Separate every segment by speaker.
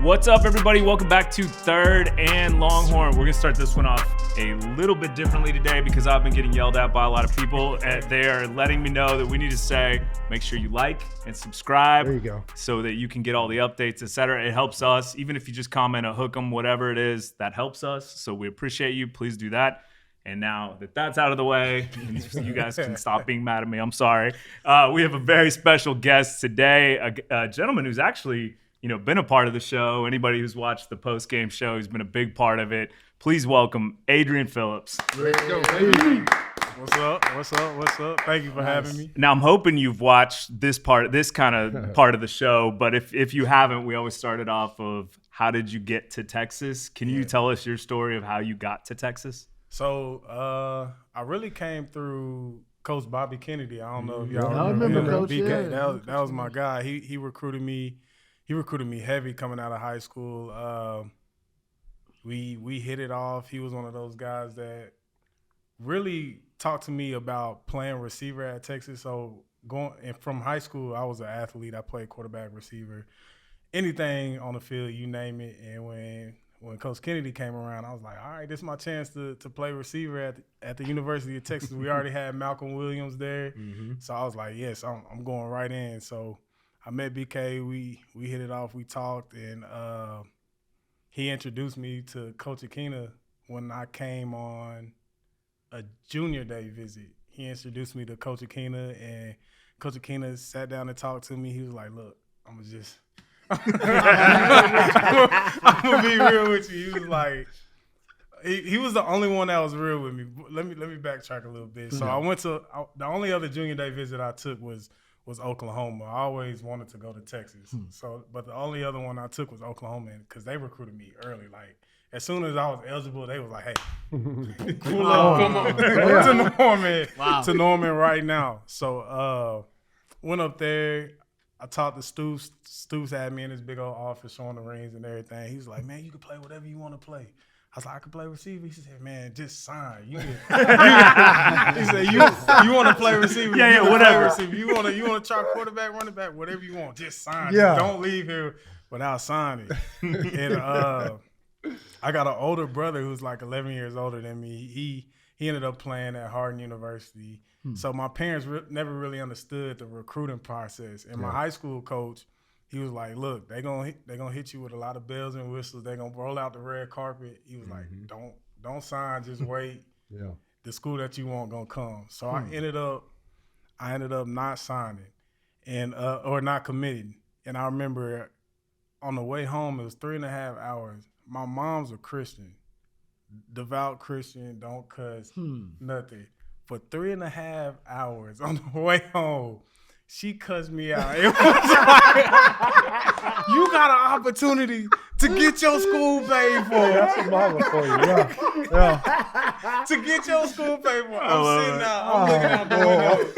Speaker 1: What's up, everybody? Welcome back to Third and Longhorn. We're going to start this one off a little bit differently today because I've been getting yelled at by a lot of people. They are letting me know that we need to say, make sure you like and subscribe.
Speaker 2: There you go.
Speaker 1: So that you can get all the updates, etc. It helps us. Even if you just comment a hook 'em, whatever it is, that helps us. So we appreciate you. Please do that. And now that that's out of the way, you guys can stop being mad at me. I'm sorry. We have a very special guest today, a gentleman who's actually been a part of the show. Anybody who's watched the post-game show, he's been a big part of it. Please welcome Adrian Phillips.
Speaker 3: Let's go, baby. What's up? Thank you for having me.
Speaker 1: Now, I'm hoping you've watched this kind of part of the show, but if you haven't, we always started off of how did you get to Texas? Can you tell us your story of how you got to Texas?
Speaker 3: So I really came through Coach Bobby Kennedy. I don't know if y'all
Speaker 2: I remember Coach.
Speaker 3: BK. That was my guy. He recruited me. He recruited me heavy coming out of high school. We hit it off. He was one of those guys that really talked to me about playing receiver at Texas. So from high school, I was an athlete. I played quarterback, receiver, anything on the field, you name it. And when Coach Kennedy came around, I was like, all right, this is my chance to play receiver at the University of Texas. We already had Malcolm Williams there. Mm-hmm. So I was like, yes, I'm going right in. So I met BK. We hit it off. We talked, and he introduced me to Coach Akina when I came on a junior day visit. He introduced me to Coach Akina, and Coach Akina sat down and talked to me. He was like, look, I'm going to be real with you. He was like, he was the only one that was real with me. Let me backtrack a little bit. So I went to the only other junior day visit I took was Oklahoma. I always wanted to go to Texas. But the only other one I took was Oklahoma because they recruited me early. Like, as soon as I was eligible, they was like, hey, cool up, come on. To Norman. Wow. To Norman right now. So went up there. I talked to Stoops. Stoops had me in his big old office showing the rings and everything. He was like, man, you can play whatever you want to play. I was like, I can play receiver. He said, man, just sign. He said, you want to play receiver?
Speaker 1: Yeah, whatever.
Speaker 3: Receiver. You want to try quarterback, running back, whatever you want. Just sign.
Speaker 2: Yeah.
Speaker 3: Just don't leave here without signing. And I got an older brother who's like 11 years older than me. He ended up playing at Hardin University. So my parents never really understood the recruiting process. And my high school coach, he was like, look, they gonna hit you with a lot of bells and whistles. They're going to roll out the red carpet. He was like, don't sign, just wait. Yeah. The school that you want going to come. So I ended up not signing and or not committing. And I remember on the way home, it was 3.5 hours. My mom's a Christian, devout Christian, don't cuss, nothing. For 3.5 hours on the way home, she cussed me out. It was like, you got an opportunity to get your school paid for.
Speaker 2: That's a mama for you, yeah.
Speaker 3: To get your school paid for. I'm sitting out. I'm looking out the window.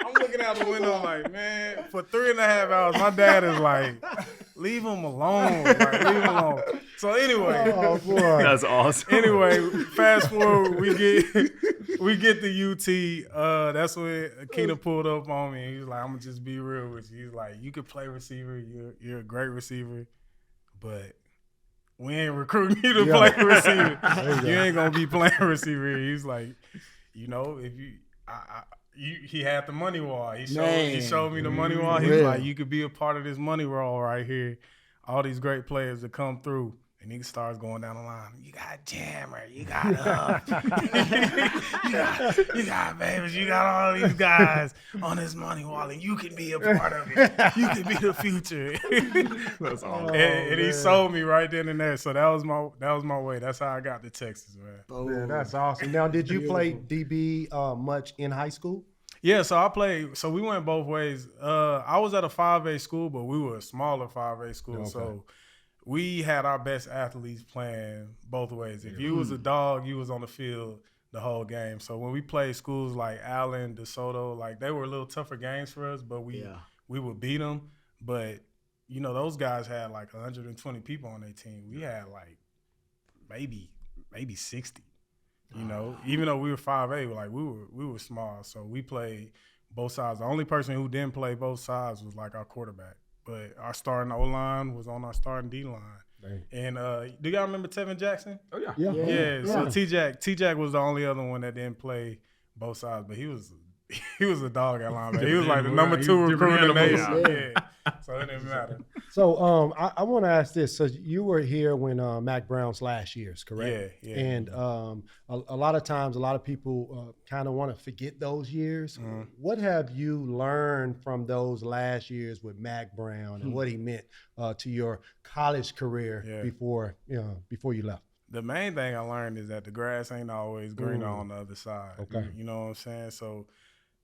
Speaker 3: I'm looking out the window like, man, for 3.5 hours, my dad is like, leave him alone. Like, leave him alone. So anyway.
Speaker 2: Oh, boy.
Speaker 1: That's awesome.
Speaker 3: Anyway, fast forward, we get to UT. That's when Akina pulled up on me. He was like, I'm going to just be real with you. He's like, you could play receiver. You're a great receiver. But we ain't recruiting you to play receiver. You ain't going to be playing receiver. He's like, if you he had the money wall. He showed me the money wall. He was like, you could be a part of this money wall right here. All these great players that come through. And he starts going down the line. You got Jammer. You got you got Babies. You got all these guys on this money wall, and you can be a part of it. You can be the future. That's awesome. And he sold me right then and there. So that was my way. That's how I got to Texas, man.
Speaker 2: Oh, man, that's awesome. Now, did you play DB much in high school?
Speaker 3: Yeah, so I played. So we went both ways. I was at a 5A school, but we were a smaller 5A school. Okay. So we had our best athletes playing both ways. If you was a dog, you was on the field the whole game. So when we played schools like Allen, DeSoto, like they were a little tougher games for us, but we would beat them. But, those guys had like 120 people on their team. We had like maybe 60, even though we were 5A, like we were small. So we played both sides. The only person who didn't play both sides was like our quarterback. but our starting O-line was on our starting D-line.
Speaker 2: Dang.
Speaker 3: And do y'all remember Tevin Jackson?
Speaker 4: Oh yeah.
Speaker 3: Yeah. So T-Jack was the only other one that didn't play both sides, but he was a dog at linebacker. He was like the number 2 recruit in the nation. Yeah. So it didn't matter.
Speaker 2: So I want to ask this. So you were here when Mac Brown's last years, correct?
Speaker 3: Yeah.
Speaker 2: And a lot of times, a lot of people kind of want to forget those years.
Speaker 3: Mm-hmm.
Speaker 2: What have you learned from those last years with Mac Brown and what he meant to your college career before you left?
Speaker 3: The main thing I learned is that the grass ain't always greener on the other side.
Speaker 2: Okay.
Speaker 3: You know what I'm saying? So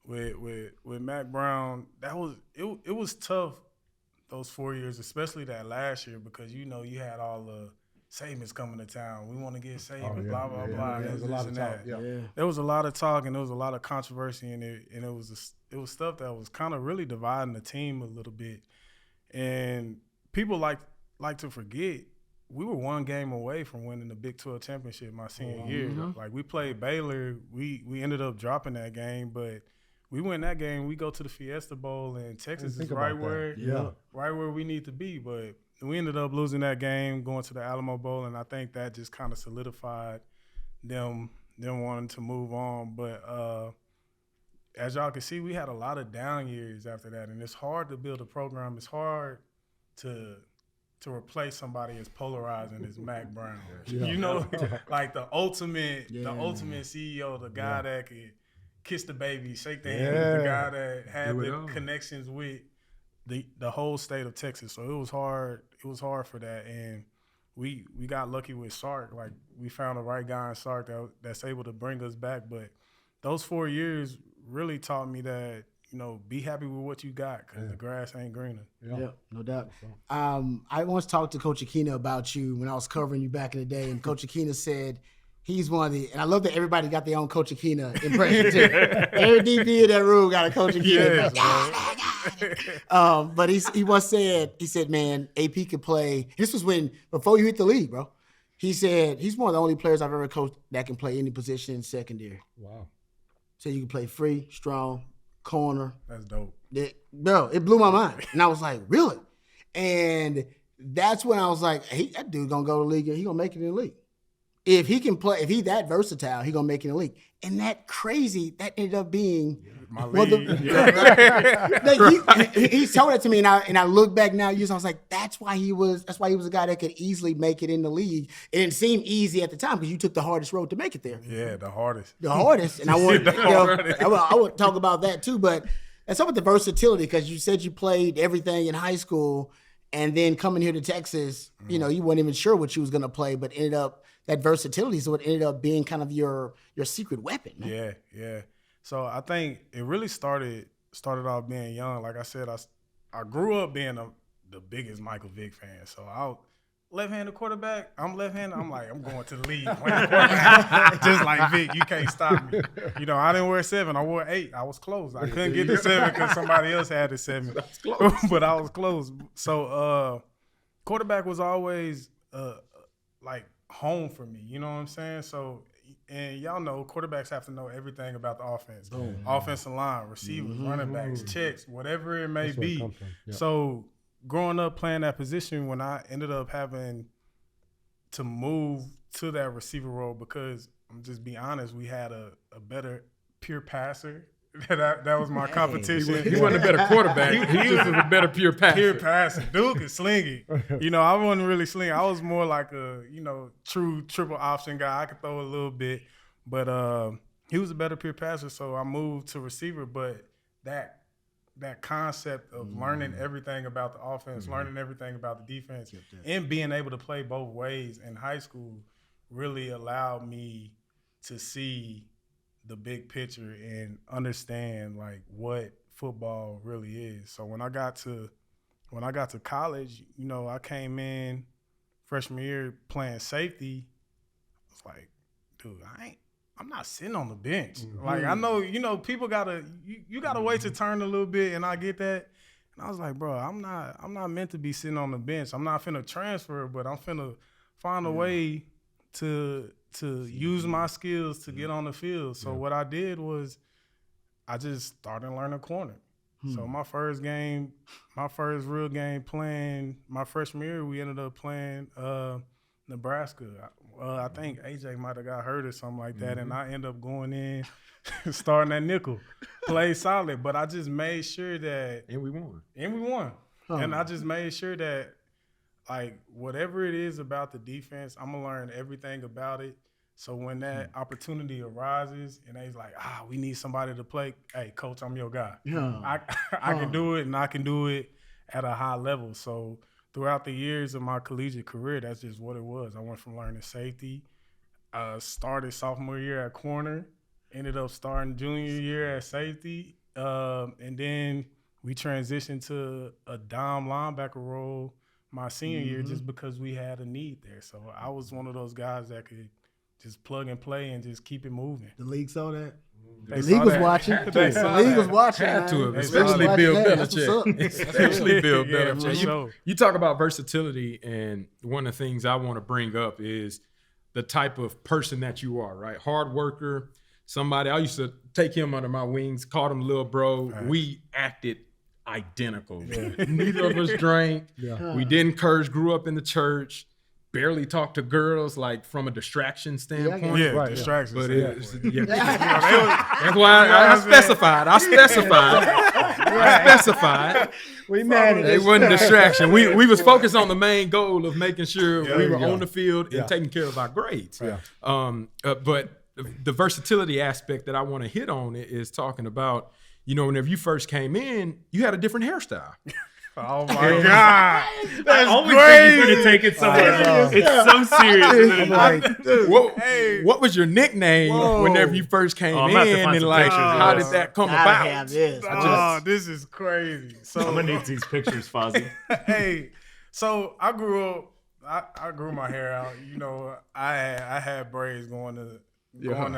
Speaker 3: with Mac Brown, it was tough those 4 years, especially that last year, because you had all the Saban's coming to town. We want to get Saban, blah blah blah.
Speaker 2: There was a lot of talk.
Speaker 3: There was a lot of talk and there was a lot of controversy in it, and it was stuff that was kind of really dividing the team a little bit. And people like to forget, we were one game away from winning the Big 12 championship my senior year. Like, we played Baylor, we ended up dropping that game, but we win that game. We go to the Fiesta Bowl, and Texas is right where we need to be. But we ended up losing that game, going to the Alamo Bowl, and I think that just kind of solidified them wanting to move on. But as y'all can see, we had a lot of down years after that, and it's hard to build a program. It's hard to replace somebody as polarizing as Mac Brown. Like the ultimate CEO, the guy that could kiss the baby, shake the hand, the guy that had the connections with the whole state of Texas. So it was hard. It was hard for that, and we got lucky with Sark. Like, we found the right guy in Sark that's able to bring us back. But those 4 years really taught me that, be happy with what you got, because the grass ain't greener.
Speaker 5: Yeah, no doubt. I once talked to Coach Akina about you when I was covering you back in the day, and Coach Akina said he's one of the – and I love that everybody got their own Coach Akina impression too. Every DB in that room got a Coach Akina. But he once said, man, AP could play – this was before you hit the league, bro. He said he's one of the only players I've ever coached that can play any position in secondary.
Speaker 2: Wow.
Speaker 5: So you can play free, strong, corner.
Speaker 3: That's dope.
Speaker 5: It blew my mind. And I was like, really? And that's when I was like, hey, that dude gonna go to the league and he gonna make it in the league. If he can play, if he's that versatile, he gonna make it in the league. And that ended up being
Speaker 3: my league.
Speaker 5: He told it to me, and I look back now, I was like, that's why he was a guy that could easily make it in the league. It didn't seem easy at the time because you took the hardest road to make it there.
Speaker 3: Yeah, the hardest.
Speaker 5: And I would talk about that too, but that's up with the versatility, because you said you played everything in high school, and then coming here to Texas, you weren't even sure what you was gonna play, but ended up that versatility is what ended up being kind of your secret weapon. Man.
Speaker 3: Yeah. So I think it really started off being young. Like I said, I grew up being the biggest Michael Vick fan. So left-handed quarterback, I'm left-handed. I'm like, I'm going to the league. Just like Vick, you can't stop me. I didn't wear 7. I wore 8. I was close. I couldn't get the 7 because somebody else had the 7. But I was close. So quarterback was always like home for me. You know what I'm saying? So, and y'all know quarterbacks have to know everything about the offense. Offensive line, receivers, running backs, checks, whatever it may be. So growing up playing that position, when I ended up having to move to that receiver role, because I'm just be honest, we had a better pure passer. That was my competition.
Speaker 4: He wasn't a better quarterback. He was a better pure passer.
Speaker 3: Pure passer. Dude could sling it. I wasn't really slinging. I was more like a, true triple option guy. I could throw a little bit. But he was a better pure passer, so I moved to receiver. But that concept of learning everything about the offense, learning everything about the defense, and being able to play both ways in high school really allowed me to see the big picture and understand like what football really is. So when I got to college, I came in freshman year playing safety. I was like, dude, I'm not sitting on the bench. Like, I know, people you gotta wait to turn a little bit, and I get that. And I was like, bro, I'm not meant to be sitting on the bench. I'm not finna transfer, but I'm finna find a way to use my skills to get on the field. So what I did was I just started learning corner. So my first real game playing my freshman year, we ended up playing Nebraska. I think AJ might have got hurt or something like that, and I ended up going in, starting at nickel, played solid. But I just made sure that
Speaker 4: And we won.
Speaker 3: And I just made sure that, like, whatever it is about the defense, I'm gonna learn everything about it. So when that opportunity arises and they's like, we need somebody to play, hey, coach, I'm your guy. I can do it, and I can do it at a high level. So throughout the years of my collegiate career, that's just what it was. I went from learning safety, started sophomore year at corner, ended up starting junior year at safety, and then we transitioned to a dime linebacker role my senior year just because we had a need there. So I was one of those guys that could just plug and play and just keep it moving.
Speaker 2: The league saw that.
Speaker 5: The league was watching. The league was watching.
Speaker 4: Had to,
Speaker 5: man.
Speaker 4: especially
Speaker 5: They
Speaker 4: Bill
Speaker 5: was watching that.
Speaker 4: Belichick. Especially Bill
Speaker 3: Yeah,
Speaker 4: Belichick.
Speaker 3: for sure.
Speaker 4: You talk about versatility, and one of the things I want to bring up is the type of person that you are, right? Hard worker, somebody, I used to take him under my wings, called him little bro. Right. We acted identical. Yeah. Neither of us drank. Yeah. We didn't curse, grew up in the church. Barely talk to girls, like from a distraction standpoint.
Speaker 3: Yeah, right, distractions.
Speaker 4: But that's why I specified. I specified.
Speaker 2: We managed.
Speaker 4: It wasn't distraction. We was focused on the main goal of making sure we were on the field and taking care of our grades. Yeah. But the versatility aspect that I want to hit on is talking about, whenever you first came in, you had a different hairstyle.
Speaker 3: Oh my God!
Speaker 1: I always think he's gonna take it somewhere else. It's so serious.
Speaker 4: What was your nickname whenever you first came in, and like, how did that come about?
Speaker 5: Have this.
Speaker 3: This is crazy. So
Speaker 1: I'm gonna need these pictures, Fozzy.
Speaker 3: Hey, so I grew up. I grew my hair out. I had braids going to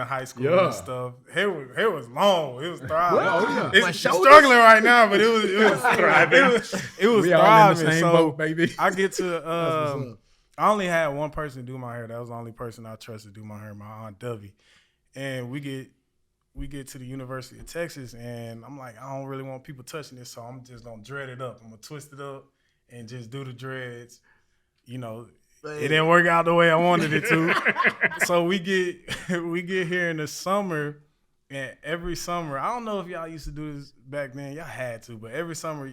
Speaker 3: high school and stuff. Hair was long. It was thriving. It's struggling right now, but it was thriving. It was thriving.
Speaker 4: In the same boat, baby.
Speaker 3: I get to I only had one person do my hair. That was the only person I trusted to do my hair, my Aunt Dovey. And we get to the University of Texas, and I'm like, I don't really want people touching this, so I'm just gonna dread it up. I'm gonna twist it up and just do the dreads. It didn't work out the way I wanted it to. So we get here in the summer, and every summer, I don't know if y'all used to do this back then. Y'all had to, but every summer,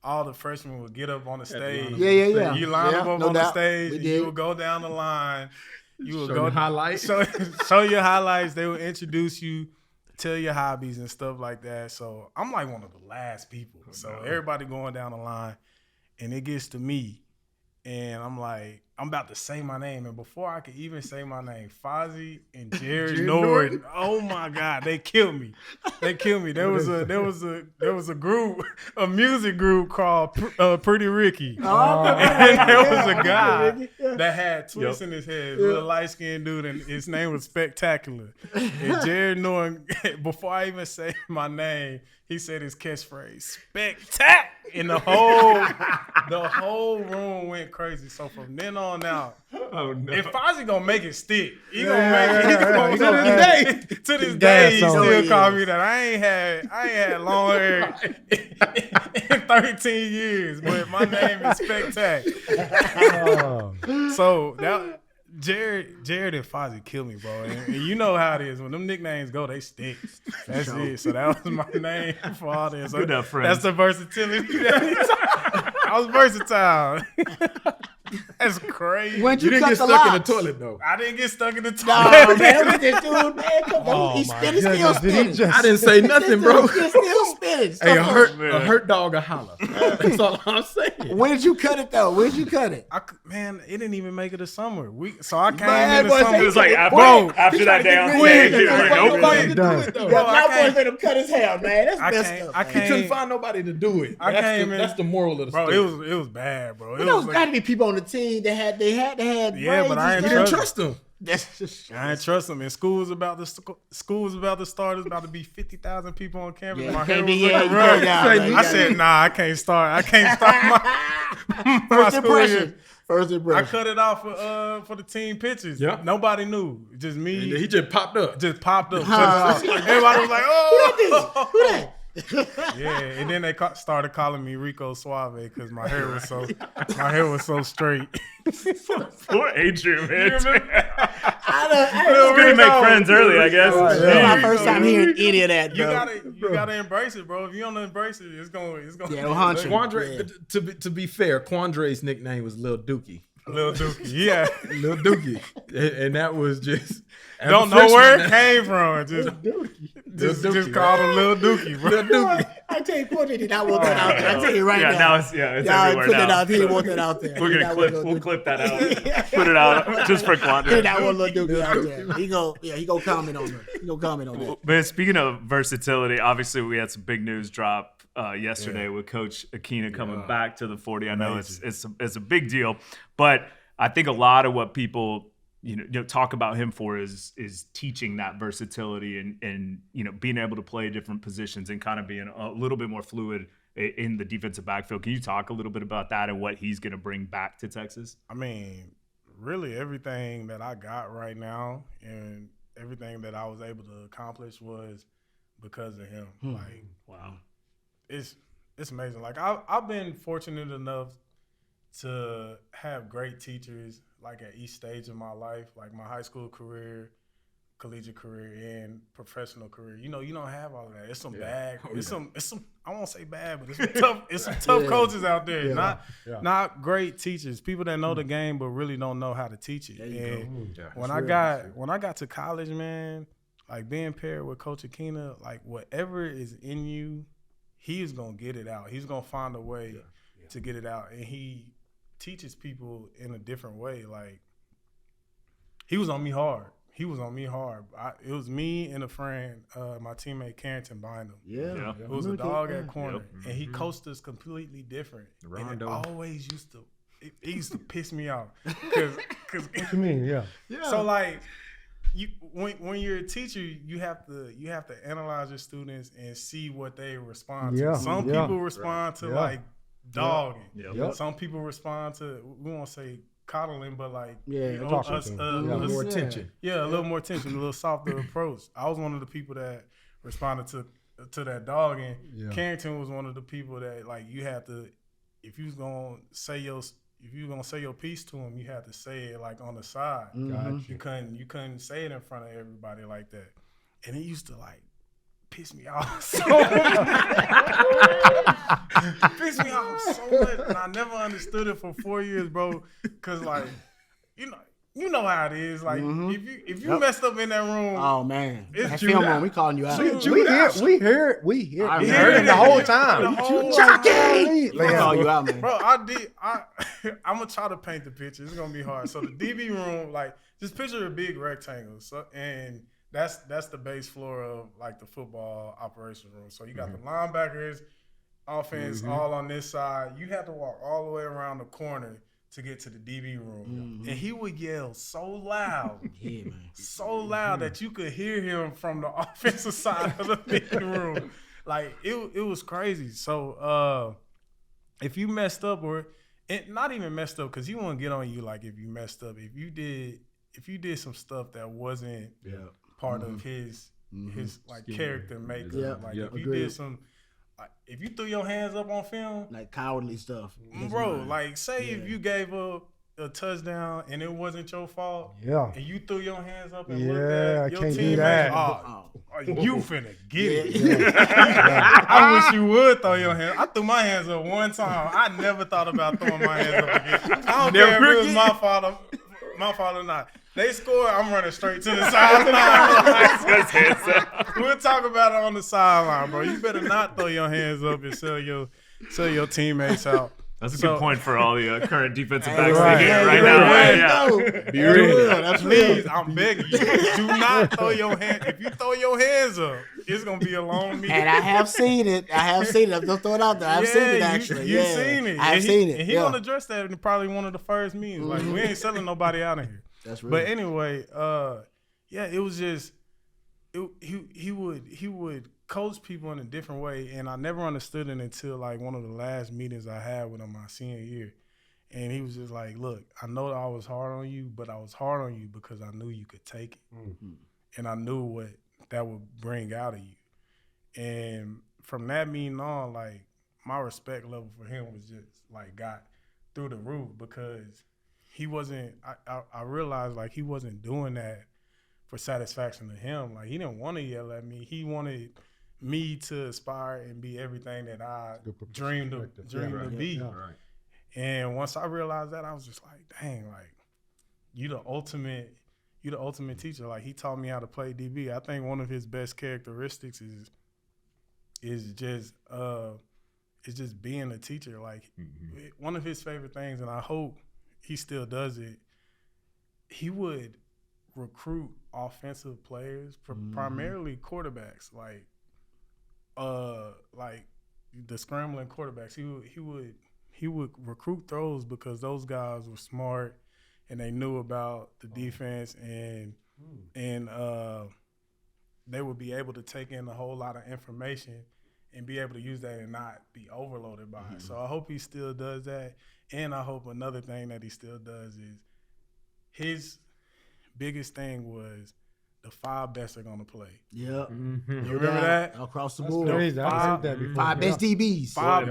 Speaker 3: all the freshmen would get up on the stage.
Speaker 5: Yeah.
Speaker 3: You line them up on the stage, and you would go down the line. You would go
Speaker 4: highlights.
Speaker 3: Show your highlights. They would introduce you, tell your hobbies and stuff like that. So I'm like one of the last people. So everybody going down the line, and it gets to me, and I'm like, I'm about to say my name, and before I could even say my name, Fozzy and Jared Norton. Oh my God, they killed me. There was a group, a music group called Pretty Ricky, and there was a guy that had twists in his head, little light skinned dude, and his name was Spectacular. And Jared Norton, before I even say my name, he said his catchphrase, "Spectac," and the whole room went crazy. So from then on out, if Fozzy gonna make it stick, he gonna make it. To this day, he still call me that. I ain't had long hair in 13 years, but my name is Spectac. So that. Jared and Fozzy kill me, bro. And you know how it is. When them nicknames go, they stick. That's it. So that was my name for all this. So
Speaker 1: good enough, friend.
Speaker 3: That's the versatility. I was versatile. That's crazy.
Speaker 5: When
Speaker 4: You didn't get stuck in the toilet, though.
Speaker 3: I didn't get stuck in the toilet.
Speaker 5: Nah, man, look at this dude, man. Come on. He's spinning, still spinning.
Speaker 4: I didn't say nothing, bro.
Speaker 5: He's still spinning.
Speaker 4: Hey, a hurt dog a holler. That's all I'm saying.
Speaker 5: When did you cut it, though? When did you cut it?
Speaker 3: Man, it didn't even make it a summer. So I came in the summer.
Speaker 1: It was like after that day on stage, he was like, nope.
Speaker 5: My boy made him cut his hair, man. That's messed up.
Speaker 4: He couldn't find nobody to do it. That's the moral of the story.
Speaker 3: Bro, it was bad, bro.
Speaker 5: There was got to be people on the team that had to have.
Speaker 3: Yeah, but I
Speaker 4: didn't trust them.
Speaker 3: I ain't trust them. And school was about to start. There's about to be 50,000 people on campus.
Speaker 5: Yeah,
Speaker 3: my hair was looking rough. I said, nah, I can't start my school year.
Speaker 5: First impression.
Speaker 3: I cut it off for the team pictures. Yep. Nobody knew. Just me.
Speaker 4: And he just popped up.
Speaker 3: Everybody was like, oh.
Speaker 5: Who that?
Speaker 3: Yeah, and then they started calling me Rico Suave because my hair was so straight.
Speaker 1: Poor Adrian, man.
Speaker 5: I
Speaker 1: It's good to make friends early, I guess.
Speaker 5: This is my first time hearing any of that, bro.
Speaker 3: You gotta embrace it, bro. If you don't embrace it, it's gonna
Speaker 5: Yeah, it'll haunt you.
Speaker 4: Quandre, to be fair, Quandre's nickname was Lil Dookie.
Speaker 3: Lil Dookie, yeah.
Speaker 4: Lil Dookie, and that was just
Speaker 3: don't know where it came from. Just called him Lil Dookie, bro.
Speaker 5: Lil Dookie. I tell you, Quandre did not want that out there. I tell you right now.
Speaker 1: Now it's everywhere
Speaker 5: put
Speaker 1: now.
Speaker 5: it out. He didn't want that out there.
Speaker 1: We'll clip that out. Put it out just for Quandre.
Speaker 5: He did not want Lil Dookie out there. He go comment on it. He go comment on that.
Speaker 1: But speaking of versatility, obviously we had some big news drop yesterday with Coach Akina coming back to the 40. I know it's a big deal, but I think a lot of what people talk about him for is teaching that versatility and being able to play different positions and kind of being a little bit more fluid in the defensive backfield. Can you talk a little bit about that and what he's going to bring back to Texas?
Speaker 3: I mean, really everything that I got right now and everything that I was able to accomplish was because of him. Like,
Speaker 1: wow,
Speaker 3: it's amazing. Like I've been fortunate enough to have great teachers like at each stage of my life, like my high school career, collegiate career, and professional career. You don't have all of that. It's some bad. It's some. I won't say bad, but it's some tough coaches out there. Not great teachers. People that know the game but really don't know how to teach it. And when I got to college, man, like being paired with Coach Akina, like whatever is in you, he is gonna get it out. He's gonna find a way to get it out, and he teaches people in a different way. Like he was on me hard. It was me and a friend, my teammate Carrington behind him.
Speaker 5: Yeah.
Speaker 3: It was a dog at corner, and he coached us completely different. And it always used to piss me off. Cause
Speaker 2: What you mean? Yeah.
Speaker 3: So like, when you're a teacher, you have to analyze your students and see what they respond to. Some people respond to like dogging. Some people respond to, we won't say coddling, but like
Speaker 2: a
Speaker 3: little
Speaker 4: more attention.
Speaker 3: Yeah, a little more attention, a little softer approach. I was one of the people that responded to that dogging. Carrington was one of the people that like you had to, if you was gonna say your piece to him, you had to say it like on the side. You couldn't say it in front of everybody like that. And it used to like piss me off so much. Piss me off so much. And I never understood it for 4 years, bro. Cause like, you know how it is. Like if you messed up in that room,
Speaker 5: oh man,
Speaker 3: it's
Speaker 5: that film on, we calling you out.
Speaker 2: We hear it the whole time.
Speaker 5: Chucky! We call you out, man.
Speaker 3: Bro, I'm gonna try to paint the picture. It's gonna be hard. So the DB room, like, just picture a big rectangle. So and that's the base floor of like the football operation room. So you got the linebackers, offense all on this side. You have to walk all the way around the corner to get to the DB room. And he would yell so loud, that you could hear him from the offensive side of the DB room. Like it was crazy. So if you messed up, or not even messed up, because he won't get on you like if you messed up. If you did some stuff that wasn't part of his like character makeup. Like if you did some, like, if you threw your hands up on film,
Speaker 5: like cowardly stuff,
Speaker 3: bro. Like say if you gave up a touchdown and it wasn't your fault, and you threw your hands up and looked at your teammates, you finna get it. I wish you would throw your hands. I threw my hands up one time. I never thought about throwing my hands up again. I don't care if it was my fault or not. They score, I'm running straight to the sideline. We'll talk about it on the sideline, bro. You better not throw your hands up and sell your teammates out.
Speaker 1: That's a good point for all the current defensive backs to hear right now.
Speaker 5: Be real. That's
Speaker 3: please, I'm begging you. Do not throw your hands. If you throw your hands up, it's gonna be a long meeting.
Speaker 5: And I have seen it. Don't throw it out there. I've seen it actually.
Speaker 3: You've seen it.
Speaker 5: I've seen it.
Speaker 3: And he gonna address that in probably one of the first meetings. Like we ain't selling nobody out of here.
Speaker 5: That's real.
Speaker 3: But anyway, it was just he would coach people in a different way, and I never understood it until like one of the last meetings I had with him my senior year. And he was just like, look, I know that I was hard on you, but I was hard on you because I knew you could take it. And I knew what that would bring out of you. And from that meeting on, like, my respect level for him was just, like, got through the roof because he wasn't – I realized, like, he wasn't doing that for satisfaction to him. Like, he didn't want to yell at me. He wanted me to aspire and be everything that I dreamed to be.
Speaker 4: Right.
Speaker 3: And once I realized that, I was just like, dang, like, you the ultimate teacher. Like, he taught me how to play DB. I think one of his best characteristics is just being a teacher. Like, one of his favorite things, and I hope he still does it, he would recruit offensive players, primarily quarterbacks, like the scrambling quarterbacks. He would recruit those because those guys were smart and they knew about the defense and they would be able to take in a whole lot of information and be able to use that and not be overloaded by it. So I hope he still does that. And I hope another thing that he still does is his biggest thing was the 5 best are going to play.
Speaker 5: Yep.
Speaker 3: You remember that?
Speaker 5: Across the
Speaker 2: That's
Speaker 5: board.
Speaker 2: crazy. I've heard that before.
Speaker 5: 5 best DBs.
Speaker 3: Five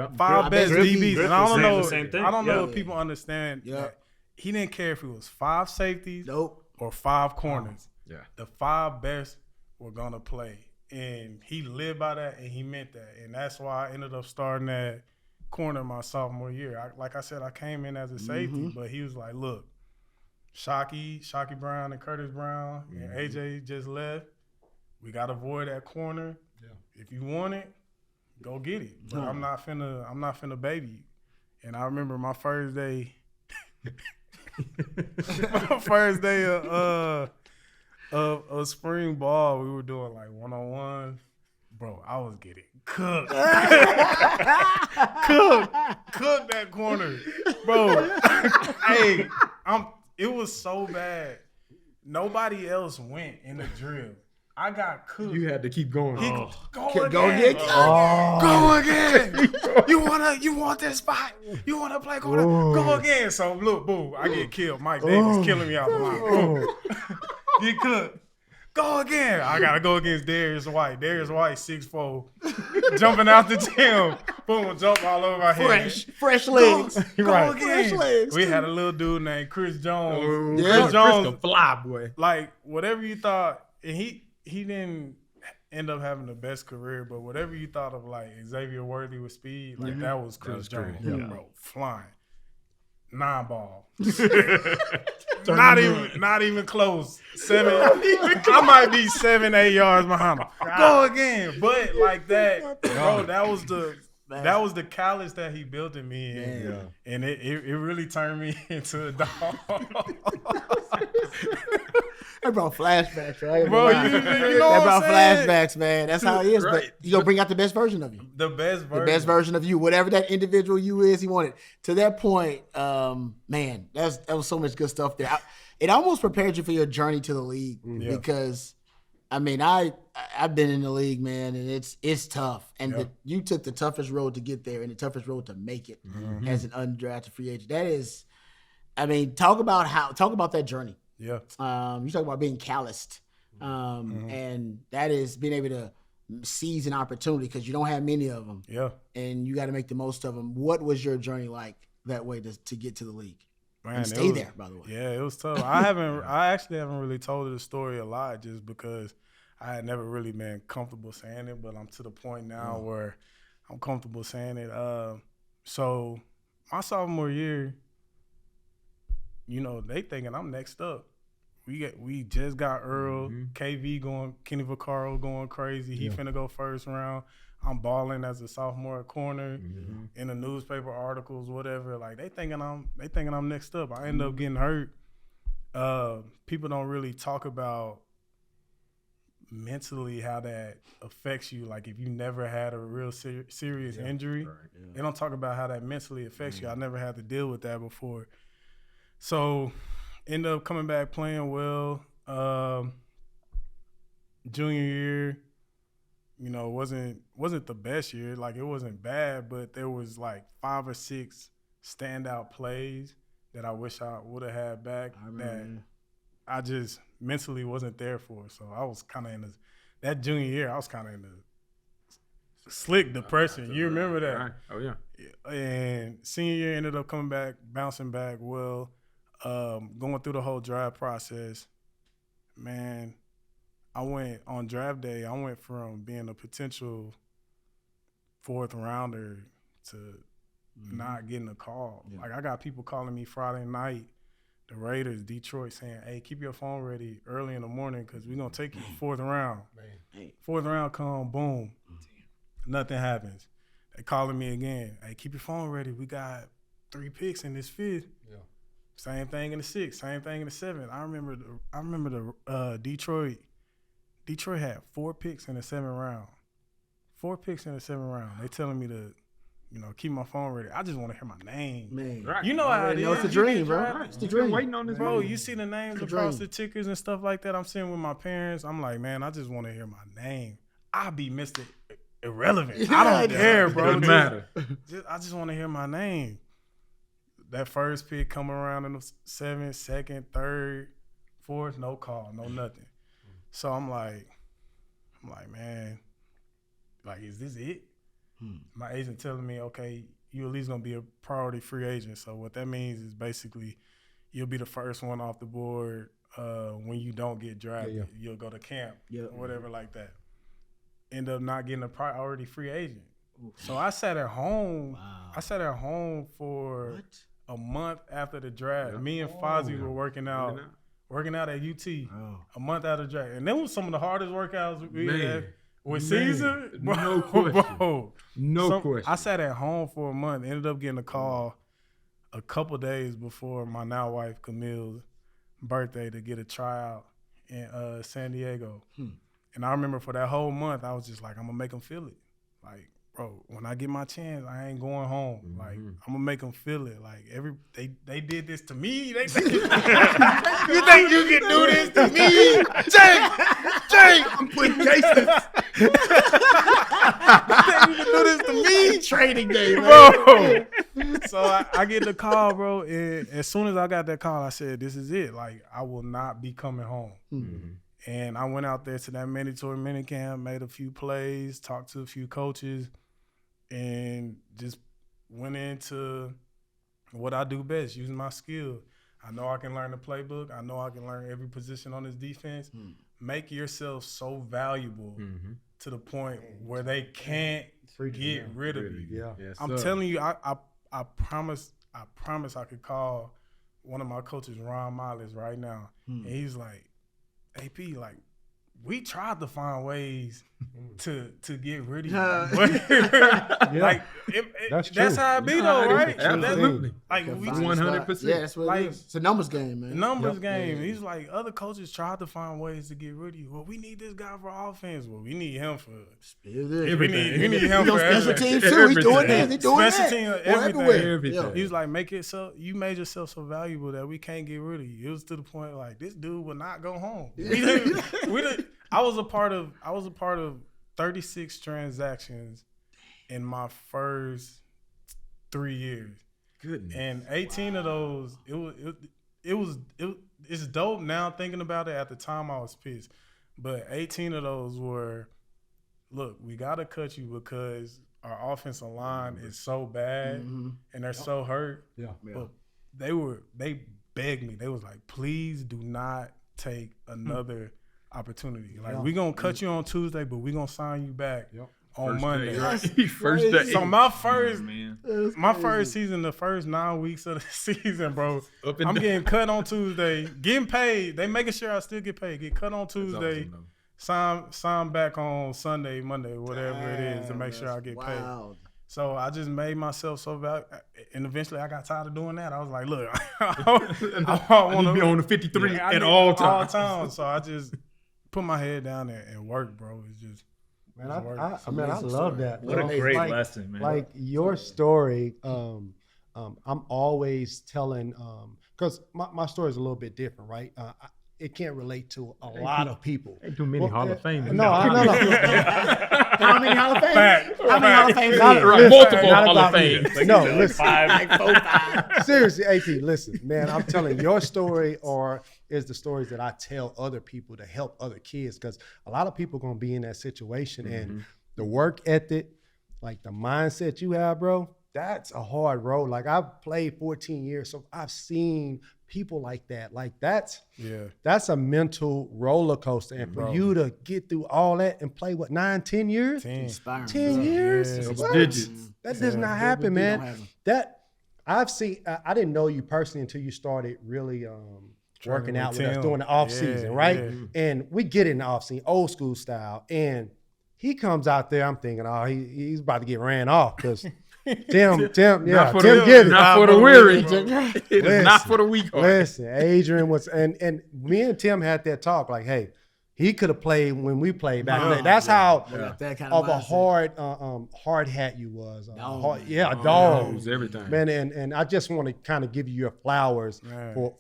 Speaker 3: best DBs. And I don't know.
Speaker 1: the same thing.
Speaker 3: I don't know
Speaker 1: Yeah.
Speaker 3: if people understand that he didn't care if it was 5 safeties or 5 corners.
Speaker 4: Yeah.
Speaker 3: The 5 best were going to play. And he lived by that and he meant that. And that's why I ended up starting at corner my sophomore year. Like I said, I came in as a safety, but he was like, look, Shockey Brown and Curtis Brown and AJ just left. We got to avoid that corner. Yeah. If you want it, go get it. But I'm not finna baby you. And I remember my first day of spring ball, we were doing like 1-on-1. Bro, I was getting cooked. Cooked that corner. Bro, hey, it was so bad. Nobody else went in the drill. I got cooked.
Speaker 4: You had to keep going.
Speaker 3: Go again. You want this spot? You want to play corner? Go again. So look, boom, I get killed. Mike Davis killing me out the line. Boom. Get cooked. Go again. I gotta go against Darius White. Darius White, 6'4", jumping out the gym. Boom, jump all over my head.
Speaker 5: Fresh legs.
Speaker 3: Go again.
Speaker 5: Fresh legs.
Speaker 3: We had a little dude named Chris Jones.
Speaker 5: Yeah.
Speaker 3: Chris Jones,
Speaker 4: the fly boy.
Speaker 3: like whatever you thought, and he didn't end up having the best career, but whatever you thought of like Xavier Worthy with speed, like that was Chris Jones, bro, flying. 9-ball. not even close. 7. I might be 7-8 yards behind him. Go again. But like that, bro, that was the callous that he built in me, and it really turned me into a dog.
Speaker 5: That brought flashbacks, right?
Speaker 3: Bro, you know
Speaker 5: that brought
Speaker 3: what I'm saying?
Speaker 5: flashbacks, man. That's how he is.
Speaker 4: Right.
Speaker 5: But you gonna bring out the best version of you.
Speaker 3: The best
Speaker 5: version of you, whatever that individual you is, he wanted. To that point, man, that was so much good stuff there. It almost prepared you for your journey to the league because, I mean, I've been in the league, man, and it's tough. And you took the toughest road to get there and the toughest road to make it as an undrafted free agent. That is, I mean, talk about that journey.
Speaker 3: Yeah.
Speaker 5: You talk about being calloused, and that is being able to seize an opportunity because you don't have many of them.
Speaker 3: Yeah. And
Speaker 5: you got to make the most of them. What was your journey like that way to get to the league?
Speaker 3: Man,
Speaker 5: and stay there, by the way.
Speaker 3: Yeah, it was tough. I actually haven't really told the story a lot just because I had never really been comfortable saying it, but I'm to the point now where I'm comfortable saying it. So my sophomore year, you know, they thinking I'm next up. We just got Earl, KV going, Kenny Vaccaro going crazy. He finna go first round. I'm balling as a sophomore at corner in the newspaper articles, whatever. Like they thinking I'm next up. I end up getting hurt. People don't really talk about mentally how that affects you. Like if you never had a real serious injury, they don't talk about how that mentally affects you. I never had to deal with that before. So, end up coming back playing well. Junior year, you know, wasn't the best year. Like it wasn't bad, but there was like 5 or 6 standout plays that I wish I would have had back that I just mentally wasn't there for. So I was kind of that junior year, I was kind of in the slick depression. You remember that?
Speaker 4: Right. Oh yeah.
Speaker 3: And senior year ended up coming back, bouncing back well, going through the whole draft process. Man, I went on draft day. I went from being a potential 4th rounder to not getting a call. Yeah. Like I got people calling me Friday night, the Raiders, Detroit, saying, "Hey, keep your phone ready early in the morning because we're gonna take you 4th round." Man. 4th round come, boom, nothing happens. They calling me again. "Hey, keep your phone ready. We got 3 picks in this 5th." Yeah. Same thing in the 6th. Same thing in the 7th. I remember the Detroit. Detroit had 4 picks in the 7th round. 4 picks in the 7th round. They telling me to, keep my phone ready. I just want to hear my name. Man. Right. You know how it is.
Speaker 5: It's a dream, bro. Right. It's the dream.
Speaker 4: Waiting on this,
Speaker 3: bro. You see the names across the tickers and stuff like that. I'm sitting with my parents. I'm like, man, I just want to hear my name. I'll be Mr. Irrelevant. I don't care, bro.
Speaker 4: Doesn't matter.
Speaker 3: I just want to hear my name. That first pick come around in the 7th, 2nd, 3rd, 4th, no call, no nothing. So I'm like, man, like, is this it? My agent telling me, okay, you at least gonna be a priority free agent. So what that means is basically you'll be the first one off the board when you don't get drafted. Yeah. You'll go to camp or whatever like that. End up not getting a priority free agent. So I sat at home. Wow. I sat at home for a month after the draft. Yeah. Me and Fozzy were working out at UT a month after the draft. And that was some of the hardest workouts we had with Caesar.
Speaker 4: No question.
Speaker 3: Bro.
Speaker 4: No question.
Speaker 3: I sat at home for a month, ended up getting a call a couple days before my now wife Camille's birthday to get a tryout in San Diego. And I remember for that whole month, I was just like, I'm going to make them feel it. Like, bro, when I get my chance, I ain't going home. Like, I'm gonna make them feel it. Like they did this to me. They think, you think you can do this to me? Jake, I'm putting cases. You think you can do this to me?
Speaker 5: Training day,
Speaker 3: bro. So I get the call, bro. And as soon as I got that call, I said, this is it. Like, I will not be coming home. And I went out there to that mandatory minicamp, made a few plays, talked to a few coaches, and just went into what I do best, using my skill. I know I can learn the playbook. I know I can learn every position on this defense. Make yourself so valuable to the point where they can't get rid of you. Yeah. Yes, I'm telling you, I promise I could call one of my coaches, Ron Miles, right now, and he's like, AP, like, we tried to find ways to get rid of you. Like, that's how it be, though, right?
Speaker 4: Absolutely.
Speaker 3: Like, we
Speaker 4: 100%.
Speaker 5: Yeah, that's what it is. It's a numbers game, man.
Speaker 3: Numbers game. He's like, other coaches tried to find ways to get rid of you. Well, we need this guy for offense. Well, we need him for everything. We need him for
Speaker 5: special teams too. He's doing this. He's doing
Speaker 3: special
Speaker 5: that.
Speaker 3: Team, everything. He's like, you made yourself so valuable that we can't get rid of you. It was to the point like this dude would not go home. I was a part of 36 transactions in my first 3 years.
Speaker 4: Goodness.
Speaker 3: And 18 of those, it's dope now thinking about it. At the time, I was pissed. But 18 of those were, look, we got to cut you because our offensive line is so bad and they're so hurt. Yeah. But they begged me. They was like, please do not take another opportunity. Like, we're going to cut you on Tuesday, but we're going to sign you back on Monday.
Speaker 4: First day.
Speaker 3: So my first season, the first 9 weeks of the season, bro, I'm getting cut on Tuesday, getting paid. They making sure I still get paid. Get cut on Tuesday, sign back on Sunday, Monday, whatever it is, to make sure I get paid. So I just made myself so valuable. And eventually I got tired of doing that. I was like, look, I want to
Speaker 4: be on the 53 at all times.
Speaker 3: So I just put my head down there and work, bro. It's just,
Speaker 2: man, I love that.
Speaker 1: What a great lesson, man.
Speaker 2: Like your story, I'm always telling, because my story is a little bit different, right? It can't relate to a lot of people.
Speaker 4: Ain't too many Hall of Famers.
Speaker 2: No.
Speaker 5: How many Hall of Famers? How many Hall of Famers?
Speaker 4: Right. Multiple Hall of Famers.
Speaker 2: No, listen.
Speaker 5: Like 4, 5.
Speaker 2: Seriously, AP, listen, man, I'm telling your story is the stories that I tell other people to help other kids, because a lot of people going to be in that situation and the work ethic, like the mindset you have, bro, that's a hard road. Like I've played 14 years, so I've seen people like that. Like that's a mental roller coaster. And for you to get through all that and play 9-10 years? 10 years?
Speaker 3: Yeah.
Speaker 2: What?
Speaker 4: Digits.
Speaker 2: That does not happen, man. That I've seen. I didn't know you personally until you started really working out with us during the off season, right? Yeah. And we get in the off season, old school style, and he comes out there. I'm thinking, oh, he's about to get ran off because Tim,
Speaker 4: not for the weary. It is not for the weak.
Speaker 2: Listen, Adrian was, and me and Tim had that talk. Like, hey, he could have played when we played back then. That's how
Speaker 5: that kind
Speaker 2: of a hard hat you was. A dog.
Speaker 4: Everything,
Speaker 2: man. And I just want to kind of give you your flowers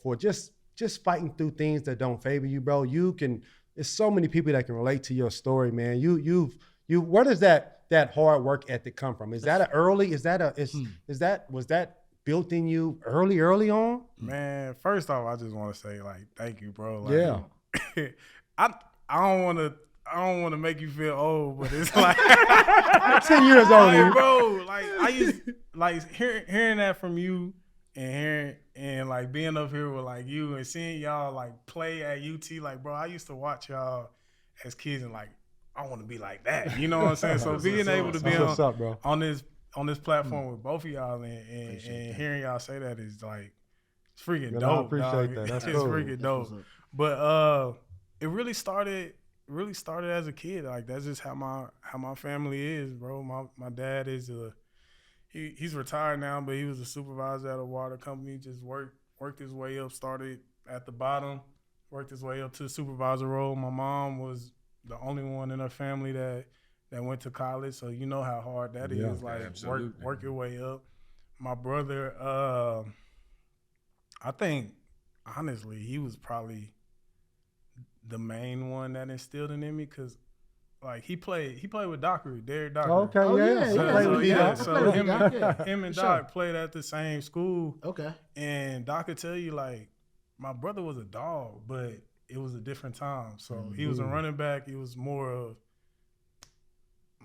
Speaker 2: for just fighting through things that don't favor you, bro. You can. There's so many people that can relate to your story, man. You. Where does that hard work ethic come from? Is that was that built in you early on?
Speaker 3: Man, first off, I just want to say like thank you, bro. Like,
Speaker 2: yeah.
Speaker 3: I don't want to make you feel old, but it's like
Speaker 2: 10 years old,
Speaker 3: like, bro. Like I used like hearing that from you and like being up here with like you and seeing y'all like play at UT. Like, bro, I used to watch y'all as kids and like I want to be like that. You know what I'm saying? So being able to be on this platform with both of y'all and hearing y'all say that is like it's freaking dope.
Speaker 2: I appreciate that. That's
Speaker 3: it's
Speaker 2: cool.
Speaker 3: freaking dope. But it really started as a kid. Like that's just how my family is, bro. My dad is he's retired now, but he was a supervisor at a water company. Just worked his way up. Started at the bottom, worked his way up to the supervisor role. My mom was the only one in her family that went to college, so you know how hard that is. Like work your way up. My brother, I think honestly, he was probably the main one that instilled it in me because, like, he played with Dockery, Derrick Dockery.
Speaker 2: Okay,
Speaker 3: So him and Doc played at the same school.
Speaker 5: Okay,
Speaker 3: and Doc could tell you like, my brother was a dog, but it was a different time. So he was a running back. It was more of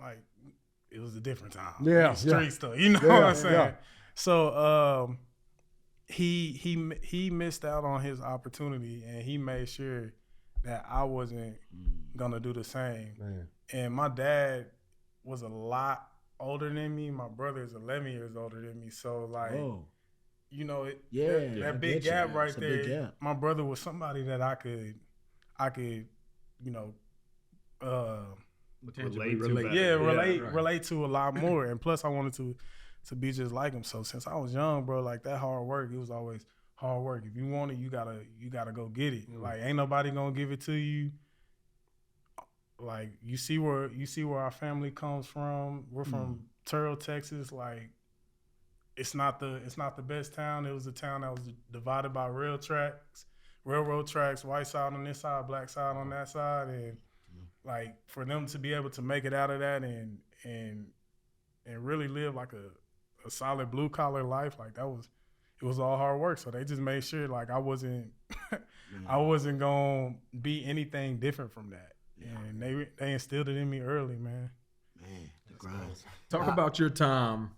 Speaker 3: like it was a different time.
Speaker 2: Yeah,
Speaker 3: street stuff. You know what I'm saying? Yeah. So he missed out on his opportunity, and he made sure that I wasn't gonna do the same.
Speaker 2: Man.
Speaker 3: And my dad was a lot older than me. My brother is 11 years older than me. So like. Oh. You know, that big gap right there. Gap. My brother was somebody that I could, you know, relate to a lot more. And plus, I wanted to be just like him. So since I was young, bro, like that hard work, it was always hard work. If you want it, you gotta go get it. Like ain't nobody gonna give it to you. Like you see where our family comes from. We're from Terrell, Texas. Like. It's not the best town. It was a town that was divided by railroad tracks, white side on this side, black side on that side, and like for them to be able to make it out of that and really live like a solid blue collar life, like it was all hard work. So they just made sure like I wasn't gonna be anything different from that, and they instilled it in me early, man.
Speaker 5: The grind.
Speaker 4: Talk about your time.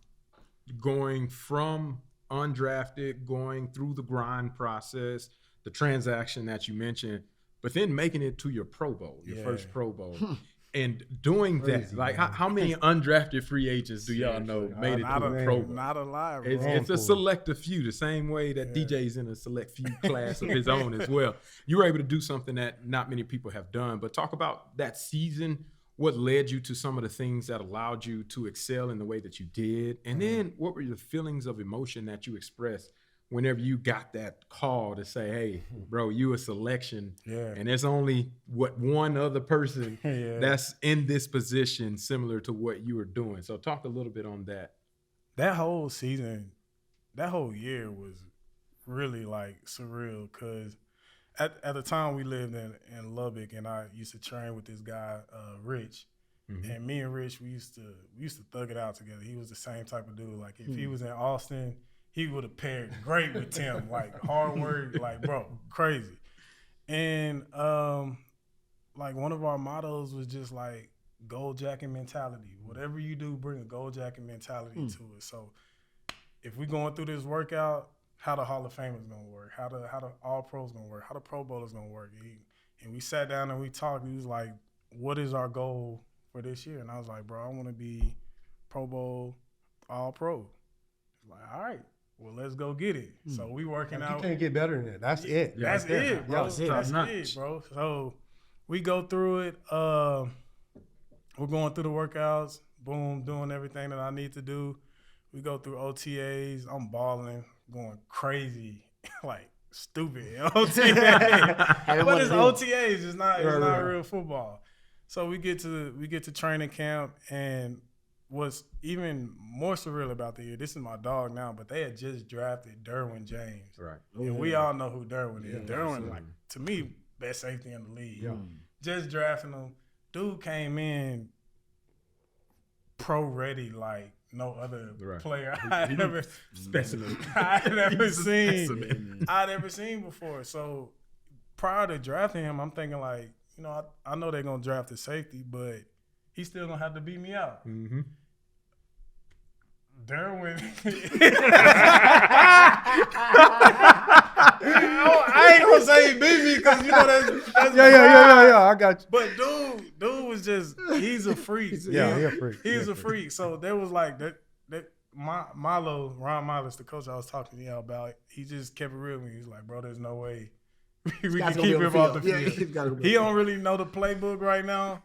Speaker 4: Going from undrafted, going through the grind process, the transaction that you mentioned, but then making it to your Pro Bowl, your first Pro Bowl. And doing that, like how many undrafted free agents do y'all know made it to the Pro Bowl?
Speaker 3: Not a lie, bro.
Speaker 4: It's a selective few, the same way that DJ's in a select few class of his own as well. You were able to do something that not many people have done, but talk about that season. What led you to some of the things that allowed you to excel in the way that you did? And then what were the feelings of emotion that you expressed whenever you got that call to say, hey, bro, you a selection. And there's only one other person that's in this position similar to what you were doing. So talk a little bit on that.
Speaker 3: That whole season, that whole year was really like surreal because at the time we lived in Lubbock, and I used to train with this guy, Rich. And me and Rich, we used to thug it out together. He was the same type of dude. Like if he was in Austin, he would have paired great with Tim. Like hard work, like bro, crazy. And like one of our mottos was just like gold jacket mentality. Whatever you do, bring a gold jacket mentality to it. So if we're going through this workout, how the Hall of Fame is gonna work, how the All Pros gonna work, how the Pro Bowl is gonna work. And we sat down and we talked. He was like, "What is our goal for this year?" And I was like, "Bro, I want to be Pro Bowl, All Pro." He's like, "All right, well, let's go get it." So we working out.
Speaker 2: You can't get better than that. That's it.
Speaker 3: That's it, bro.
Speaker 2: Yeah,
Speaker 3: That's it, bro. So we go through it. We're going through the workouts. Boom, doing everything that I need to do. We go through OTAs. I'm balling, going crazy, like stupid OTAs. But it's OTAs. It's not real football. So we get to training camp, and what's even more surreal about the year, this is my dog now, but they had just drafted Derwin James.
Speaker 4: Right.
Speaker 3: And we all know who Derwin is. Derwin, like, to me, best safety in the league.
Speaker 2: Yeah.
Speaker 3: Just drafting him. Dude came in pro ready like no other player I'd ever seen before. So prior to drafting him, I'm thinking like, I know they're gonna draft a safety, but he's still gonna have to beat me out.
Speaker 4: Mm-hmm.
Speaker 3: Derwin, I ain't gonna say he beat me because that's
Speaker 2: yeah. I got you.
Speaker 3: But dude was he's a freak.
Speaker 2: He's a freak.
Speaker 3: He's a freak. So there was like that. Ron Miles, the coach I was talking to you about, he just kept it real with me. He's like, bro, there's no way we can keep him off the field. He don't really know the playbook right now,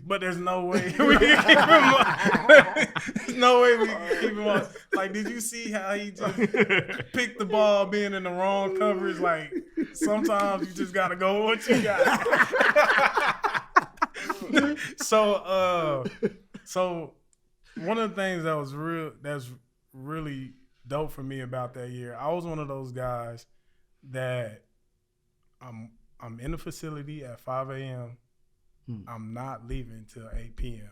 Speaker 3: but there's no way we can keep him off. There's no way we can keep him off. Like, did you see how he just picked the ball being in the wrong coverage? Like, sometimes you just got to go with what you got. So one of the things that's really dope for me about that year, I was one of those guys that I'm in the facility at 5 a.m. I'm not leaving till 8 p.m.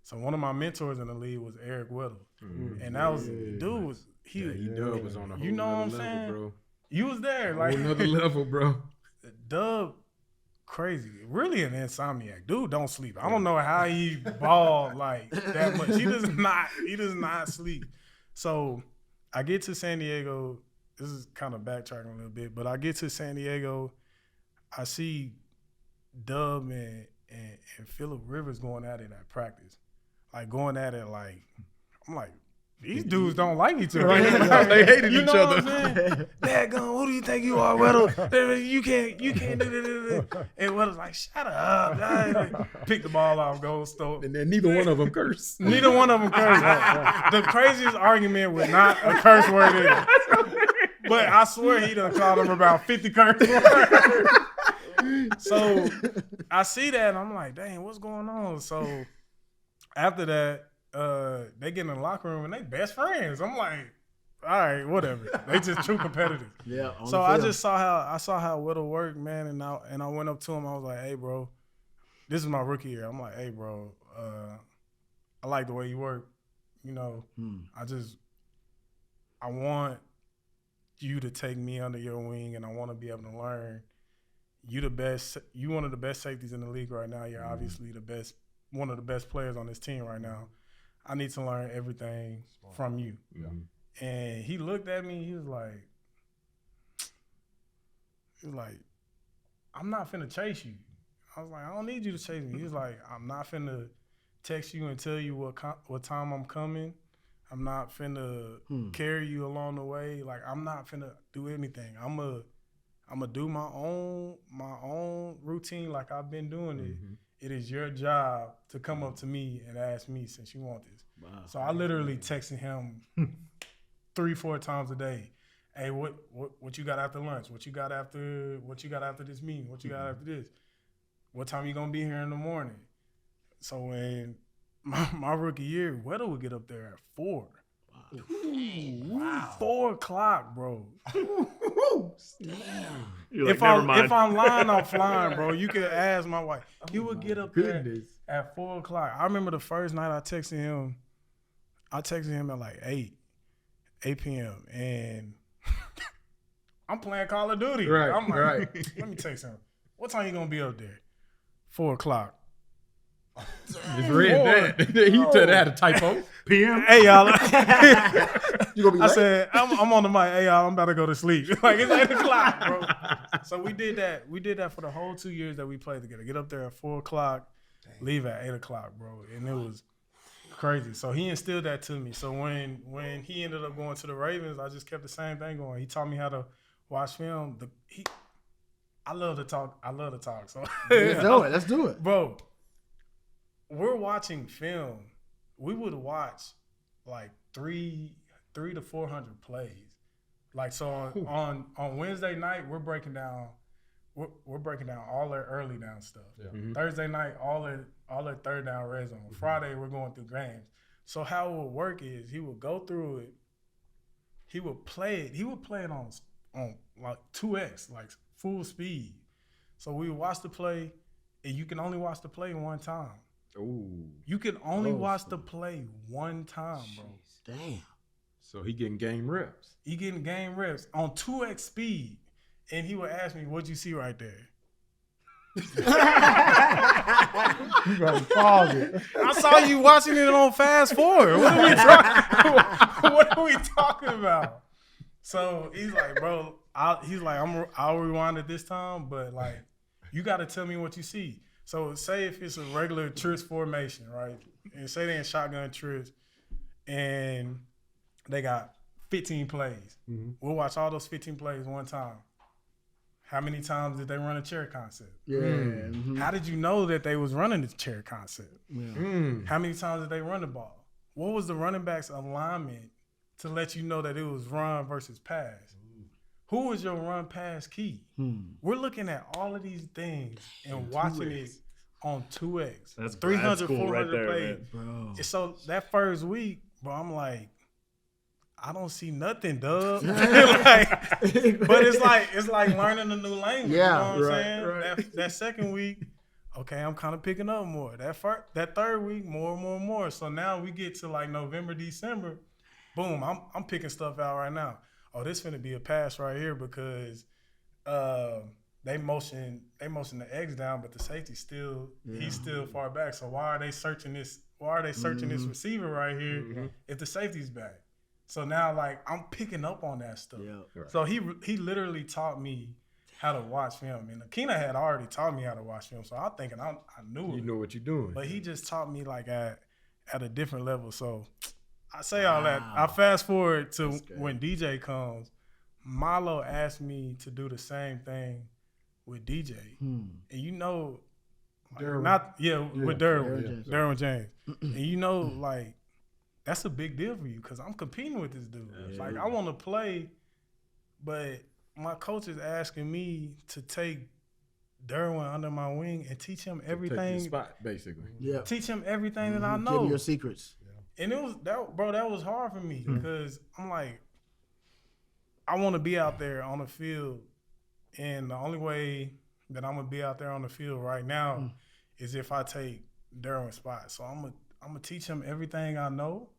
Speaker 3: So one of my mentors in the league was Eric Whittle. And that was dude was
Speaker 4: Dub was on a whole
Speaker 3: you know what I'm
Speaker 4: level,
Speaker 3: saying?
Speaker 4: bro.
Speaker 3: You was there, like
Speaker 4: another level, bro.
Speaker 3: Dub, crazy, really an insomniac. Dude don't sleep. I don't know how he balled like that much. He does not sleep. So I get to San Diego. This is kind of backtracking a little bit, but I get to San Diego. I see Dub and Phillip Rivers going at it at practice. Like going at it like, I'm like, these dudes don't like each other.
Speaker 4: They hated each other.
Speaker 3: What I'm saying? Daggone, who do you think you are, Weddle? You can't do this. And Weddle's like, shut up. Pick the ball off, go stole.
Speaker 4: And then neither one of them cursed.
Speaker 3: Neither one of them cursed. The craziest argument was not a curse word either. But I swear he done called him about 50 curse words. So I see that and I'm like, dang, what's going on? So after that, they get in the locker room and they best friends. I'm like, all right, whatever. They just true competitive.
Speaker 5: Yeah.
Speaker 3: So I just saw how Whittle worked, man, and I went up to him. I was like, hey, bro, this is my rookie year. I'm like, hey, bro, I like the way you work. I want you to take me under your wing, and I want to be able to learn. You the best. You one of the best safeties in the league right now. You're obviously the best, one of the best players on this team right now. I need to learn everything from you. Yeah. And he looked at me. He was like, I'm not finna chase you. I was like, I don't need you to chase me. He was like, I'm not finna text you and tell you what time I'm coming. I'm not finna carry you along the way. Like, I'm not finna do anything. I'm gonna do my own routine like I've been doing it. It is your job to come up to me and ask me since you want this. Wow. So I literally texted him 3-4 times a day. Hey, what you got after lunch? What you got after this meeting? What you got after this? What time you gonna be here in the morning? So when my rookie year, Weddle would get up there at 4. Wow. 4 o'clock, bro. If I'm lying, I'm flying, bro. You can ask my wife. He would get up there at 4 o'clock. I remember the first night I texted him at like 8 p.m. and I'm playing Call of Duty. I'm like, let me text him. What time you gonna be up there? 4 o'clock.
Speaker 4: Just read that. He said that had a typo.
Speaker 1: PM.
Speaker 3: Hey y'all,
Speaker 5: You gonna be
Speaker 3: I
Speaker 5: late?
Speaker 3: said I'm on the mic. Hey y'all, I'm about to go to sleep. Like it's 8:00, bro. So we did that. We did that for the whole 2 years that we played together. Get up there at 4:00, leave at 8:00, bro, and it was crazy. So he instilled that to me. So when he ended up going to the Ravens, I just kept the same thing going. He taught me how to watch film. I love to talk. So
Speaker 5: Let's do it.
Speaker 3: bro, we're watching film. We would watch like 300 to 400 plays. Like so on Wednesday night, we're breaking down all their early down stuff.
Speaker 4: Yeah. Mm-hmm.
Speaker 3: Thursday night, all their third down red zone. Friday, we're going through games. So how it would work is he would go through it. He would play it. He would play it on like 2x, like full speed. So we would watch the play, and you can only watch the play one time.
Speaker 4: Ooh.
Speaker 3: You can only watch the play one time, bro.
Speaker 5: Damn.
Speaker 4: So he getting game reps.
Speaker 3: He getting game reps on 2x speed, and he would ask me, "What'd you see right there?"
Speaker 2: You gotta pause it.
Speaker 3: I saw you watching it on fast forward. What are we talking about? So he's like, bro, I'll rewind it this time, but like, you got to tell me what you see. So say if it's a regular tryst formation, right? And say they in shotgun tryst, and they got 15 plays.
Speaker 2: Mm-hmm.
Speaker 3: We'll watch all those 15 plays one time. How many times did they run a chair concept?
Speaker 5: Yeah. Mm-hmm.
Speaker 3: How did you know that they was running the chair concept?
Speaker 4: Mm.
Speaker 3: How many times did they run the ball? What was the running back's alignment to let you know that it was run versus pass? Who was your run pass key? We're looking at all of these things and watching it on 2x.
Speaker 1: That's
Speaker 3: 300,
Speaker 1: cool
Speaker 3: 400
Speaker 1: right there,
Speaker 3: plays.
Speaker 1: man.
Speaker 3: And so that first week, bro, I'm like, I don't see nothing, dub. But it's like learning a new language.
Speaker 5: Yeah,
Speaker 3: You know what
Speaker 5: right,
Speaker 3: I'm saying? That second week, okay, I'm kind of picking up more. That third week, more and more and more. So now we get to like November, December. Boom, I'm picking stuff out right now. Oh, this finna be a pass right here because they motion the X down, but the safety's he's still far back. So why are they searching this? Why are they searching this receiver right here if the safety's back? So now, like, I'm picking up on that stuff.
Speaker 5: Yeah.
Speaker 4: Right.
Speaker 3: So he literally taught me how to watch film. And Akina had already taught me how to watch film. So I'm thinking I knew it.
Speaker 4: You know what you're doing.
Speaker 3: But he just taught me, like, at a different level. So I say all that. I fast forward to when DJ comes. Milo asked me to do the same thing with DJ. And you know, like, with Derrick James. And you know, like, that's a big deal for you because I'm competing with this dude.
Speaker 4: Yeah.
Speaker 3: Like, I want to play, but my coach is asking me to take Derwin under my wing and teach him everything.
Speaker 4: Take your spot, basically.
Speaker 5: Yeah.
Speaker 3: Teach him everything that I know.
Speaker 5: Give me your secrets.
Speaker 3: And it was that was hard for me because I'm like, I want to be out there on the field, and the only way that I'm gonna be out there on the field right now is if I take Derwin's spot. So I'm gonna teach him everything I know,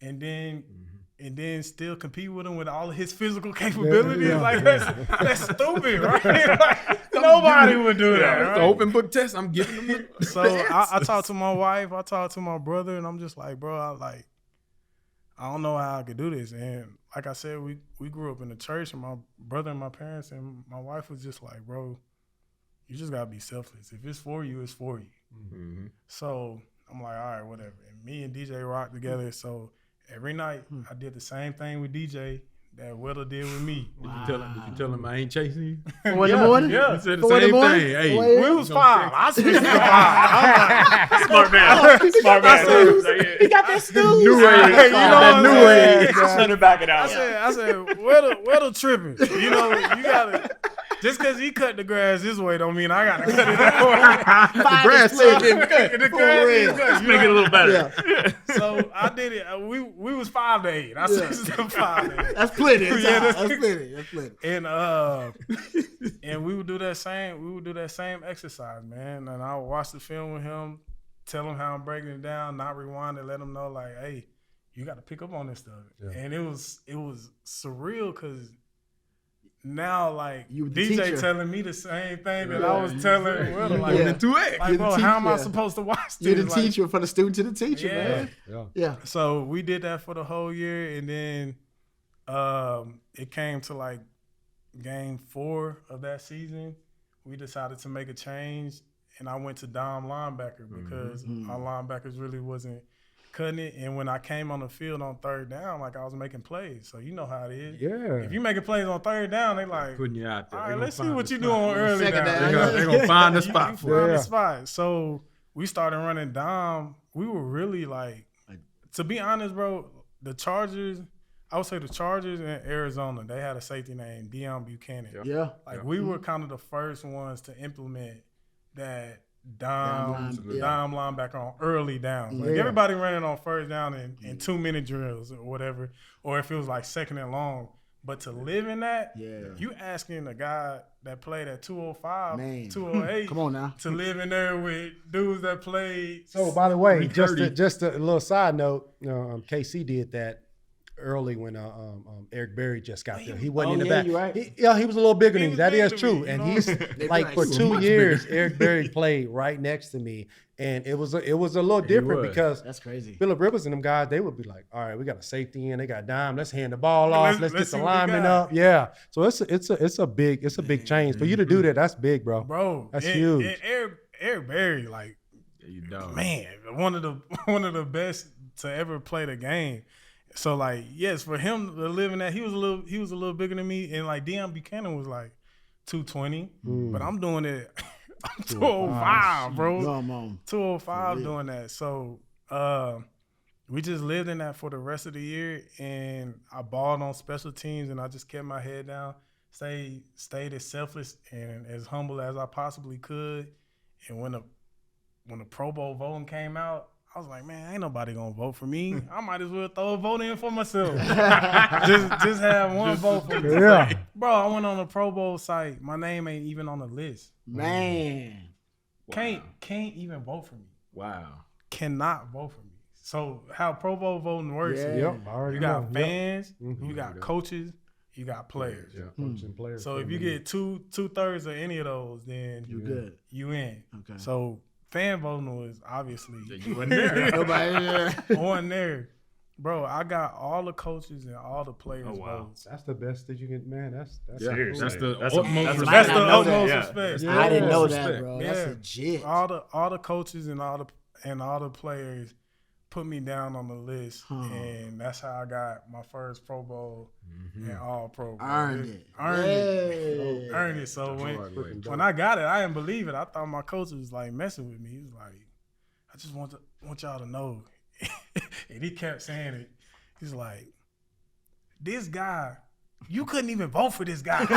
Speaker 3: and then still compete with him with all of his physical capabilities.
Speaker 2: Yeah.
Speaker 3: Like that's stupid, right? Like, nobody would do that.
Speaker 4: It's
Speaker 3: Right?
Speaker 4: an open book test. I'm giving them.
Speaker 3: So I talked to my wife, I talked to my brother, and I'm just like, bro, I don't know how I could do this. And like I said, we grew up in the church, and my brother and my parents and my wife was just like, bro, you just gotta be selfless. If it's for you, it's for you.
Speaker 4: Mm-hmm.
Speaker 3: So I'm like, all right, whatever. And me and DJ rocked together. So every night I did the same thing with DJ that Whittle did with me.
Speaker 4: Did you tell him I ain't chasing you?
Speaker 5: 4 in the morning?
Speaker 3: Yeah.
Speaker 4: You said the
Speaker 5: 4 in the
Speaker 4: same
Speaker 5: morning?
Speaker 4: thing. Hey,
Speaker 3: We was 5. I switched to 5.
Speaker 1: Smart man. Smart man.
Speaker 5: He got that snooze.
Speaker 4: New age.
Speaker 3: You know
Speaker 4: That
Speaker 3: what
Speaker 4: new
Speaker 3: I'm saying?
Speaker 4: age.
Speaker 1: Let her back it out.
Speaker 3: I said, Whittle tripping. You know, you gotta. Just because he cut the grass this way don't mean I got to cut it that way.
Speaker 4: The grass still getting cut.
Speaker 3: The grass is cut.
Speaker 1: Let's make it a little better.
Speaker 5: Yeah.
Speaker 3: So I did it. We was 5 to 8. I switched to 5 to 8.
Speaker 5: That's plenty.
Speaker 3: Yeah,
Speaker 5: That's plenty. That's plenty.
Speaker 3: And we would do that same exercise, man. And I would watch the film with him, tell him how I'm breaking it down, not rewind it, let him know like, hey, you got to pick up on this stuff.
Speaker 2: Yeah.
Speaker 3: And it was surreal because now, like,
Speaker 5: You the
Speaker 3: DJ
Speaker 5: teacher.
Speaker 3: telling me the same thing that I was telling Will. Like,
Speaker 5: Yeah.
Speaker 3: like,
Speaker 5: You're
Speaker 3: bro,
Speaker 5: the
Speaker 3: how am I
Speaker 5: teacher.
Speaker 3: supposed to watch this?
Speaker 5: You're the
Speaker 3: Like,
Speaker 5: teacher for the student to the teacher,
Speaker 3: Yeah.
Speaker 5: man.
Speaker 2: Yeah.
Speaker 5: Yeah.
Speaker 3: So we did that for the whole year, and then it came to like game 4 of that season. We decided to make a change, and I went to Dom linebacker because our linebackers really wasn't cutting it. And when I came on the field on third down, like I was making plays. So you know how it is.
Speaker 2: Yeah.
Speaker 3: If you making plays on third down, they like,
Speaker 4: Putting you out there.
Speaker 3: all
Speaker 4: They
Speaker 3: right,
Speaker 4: gonna
Speaker 3: let's see
Speaker 4: find
Speaker 3: what
Speaker 4: the
Speaker 3: you
Speaker 4: spot.
Speaker 3: doing early
Speaker 5: Second
Speaker 3: down.
Speaker 5: down.
Speaker 4: They gonna find the
Speaker 3: You
Speaker 4: spot
Speaker 3: find
Speaker 4: for
Speaker 3: the
Speaker 4: it.
Speaker 3: spot. So we started running Dom. We were really like, to be honest, bro, the Chargers, I would say the Chargers in Arizona, they had a safety named Deion Buchanan.
Speaker 5: Yeah.
Speaker 3: Like we were kind of the first ones to implement that Dom linebacker on early downs. Like
Speaker 2: Yeah.
Speaker 3: everybody running on first down in 2-minute drills or whatever, or if it was like second and long. But to live in that, you asking a guy that played at 205,
Speaker 5: Man.
Speaker 3: 208,
Speaker 5: Come on now.
Speaker 3: to live in there with dudes that played.
Speaker 2: So, by the way,
Speaker 4: 330.
Speaker 2: just a little side note, KC did that early when Eric Berry just got there. He wasn't in the
Speaker 5: yeah,
Speaker 2: back.
Speaker 5: you're right.
Speaker 2: He was a little bigger
Speaker 3: He
Speaker 2: than me.
Speaker 3: was
Speaker 2: That
Speaker 3: bigger
Speaker 2: is
Speaker 3: than
Speaker 2: true.
Speaker 3: me,
Speaker 2: And
Speaker 3: you
Speaker 2: he's
Speaker 5: They're
Speaker 2: like
Speaker 5: right.
Speaker 2: for
Speaker 5: He was
Speaker 2: 2
Speaker 4: much
Speaker 2: years, Eric Berry played right next to me, and it was a little different
Speaker 4: was.
Speaker 2: because
Speaker 5: That's crazy.
Speaker 2: Phillip Rivers and them guys, they would be like, all right, we got a safety in, they got dime, let's hand the ball off, let's get
Speaker 3: let's
Speaker 2: the
Speaker 3: see what we
Speaker 2: lineman
Speaker 3: got.
Speaker 2: up. Yeah. So it's a big change. For you to do that, that's big, bro. That's huge.
Speaker 3: And Eric Berry, like,
Speaker 4: You dog.
Speaker 3: man, one of the best to ever play the game. So like, yes, for him to live in that, he was a little bigger than me, and like Deion Buchanan was like 220, but I'm doing it. I'm 205, bro.
Speaker 5: Come on.
Speaker 3: 205 doing that. So we just lived in that for the rest of the year, and I balled on special teams, and I just kept my head down, stayed as selfless and as humble as I possibly could. And when the Pro Bowl voting came out, I was like, man, ain't nobody gonna vote for me. I might as well throw a vote in for myself. just have one vote for me.
Speaker 2: Yeah.
Speaker 3: Bro, I went on the Pro Bowl site. My name ain't even on the list.
Speaker 5: Man.
Speaker 3: Can't even vote for me.
Speaker 4: Wow.
Speaker 3: Cannot vote for me. So how Pro Bowl voting works
Speaker 5: Yeah.
Speaker 3: is
Speaker 2: Yep, I already
Speaker 3: you got
Speaker 2: know. Yep.
Speaker 3: fans, you got coaches, you got players.
Speaker 2: Yeah, coaches and players.
Speaker 3: So if you get two-thirds of any of those, then
Speaker 5: You're good.
Speaker 3: you in.
Speaker 5: Okay.
Speaker 3: So fan voting was obviously
Speaker 4: You wasn't there.
Speaker 5: Nobody.
Speaker 3: on there. Bro, I got all the coaches and all the players votes.
Speaker 2: That's the best that you can, man. That's
Speaker 1: Seriously.
Speaker 4: That's the
Speaker 1: That's
Speaker 4: utmost
Speaker 1: that's
Speaker 4: respect.
Speaker 3: That's the
Speaker 5: I know that.
Speaker 3: utmost
Speaker 1: Yeah.
Speaker 3: respect.
Speaker 2: Yeah.
Speaker 5: I didn't know
Speaker 4: Respect.
Speaker 5: that, bro. That's legit.
Speaker 3: All the coaches and all the players put me down on the list,
Speaker 5: Huh.
Speaker 3: and that's how I got my first Pro Bowl and All Pro. Bro.
Speaker 5: Earned it.
Speaker 3: Earned it. So when I got it, I didn't believe it. I thought my coach was like messing with me. He was like, "I just want y'all to know," and he kept saying it. He's like, "This guy, you couldn't even vote for this guy."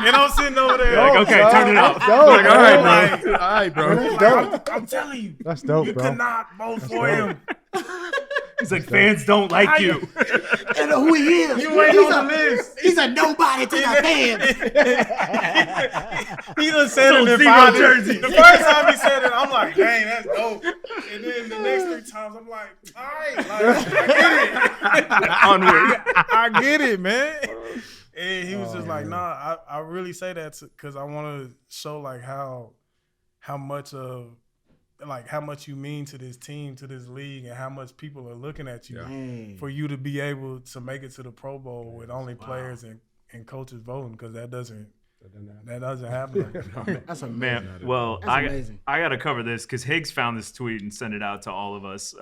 Speaker 3: And I'm sitting over there
Speaker 1: Like, okay, turn it off.
Speaker 2: That's dope,
Speaker 4: Like, all right,
Speaker 2: man.
Speaker 4: bro. All right, bro.
Speaker 2: That's dope.
Speaker 3: I'm telling you,
Speaker 2: That's dope,
Speaker 3: you
Speaker 2: bro.
Speaker 3: could not vote for him.
Speaker 1: He's like, fans don't like you.
Speaker 5: I know who he is.
Speaker 3: You ain't on the list.
Speaker 5: He's a nobody to the fans.
Speaker 3: He done said it in
Speaker 1: zero
Speaker 3: 5
Speaker 1: jersey.
Speaker 3: The first time he said it, I'm like, dang, that's dope. And then the next 3 times, I'm like, all right, like, I get it.
Speaker 1: Onward.
Speaker 3: I get it, man. And he was just like, nah, I really say that because I want to show like how much you mean to this team, to this league, and how much people are looking at you
Speaker 5: Dang.
Speaker 3: for you to be able to make it to the Pro Bowl with only players and coaches voting, because that doesn't happen.
Speaker 5: That's amazing.
Speaker 1: Man, well,
Speaker 5: That's amazing.
Speaker 1: I got to cover this because Higgs found this tweet and sent it out to all of us.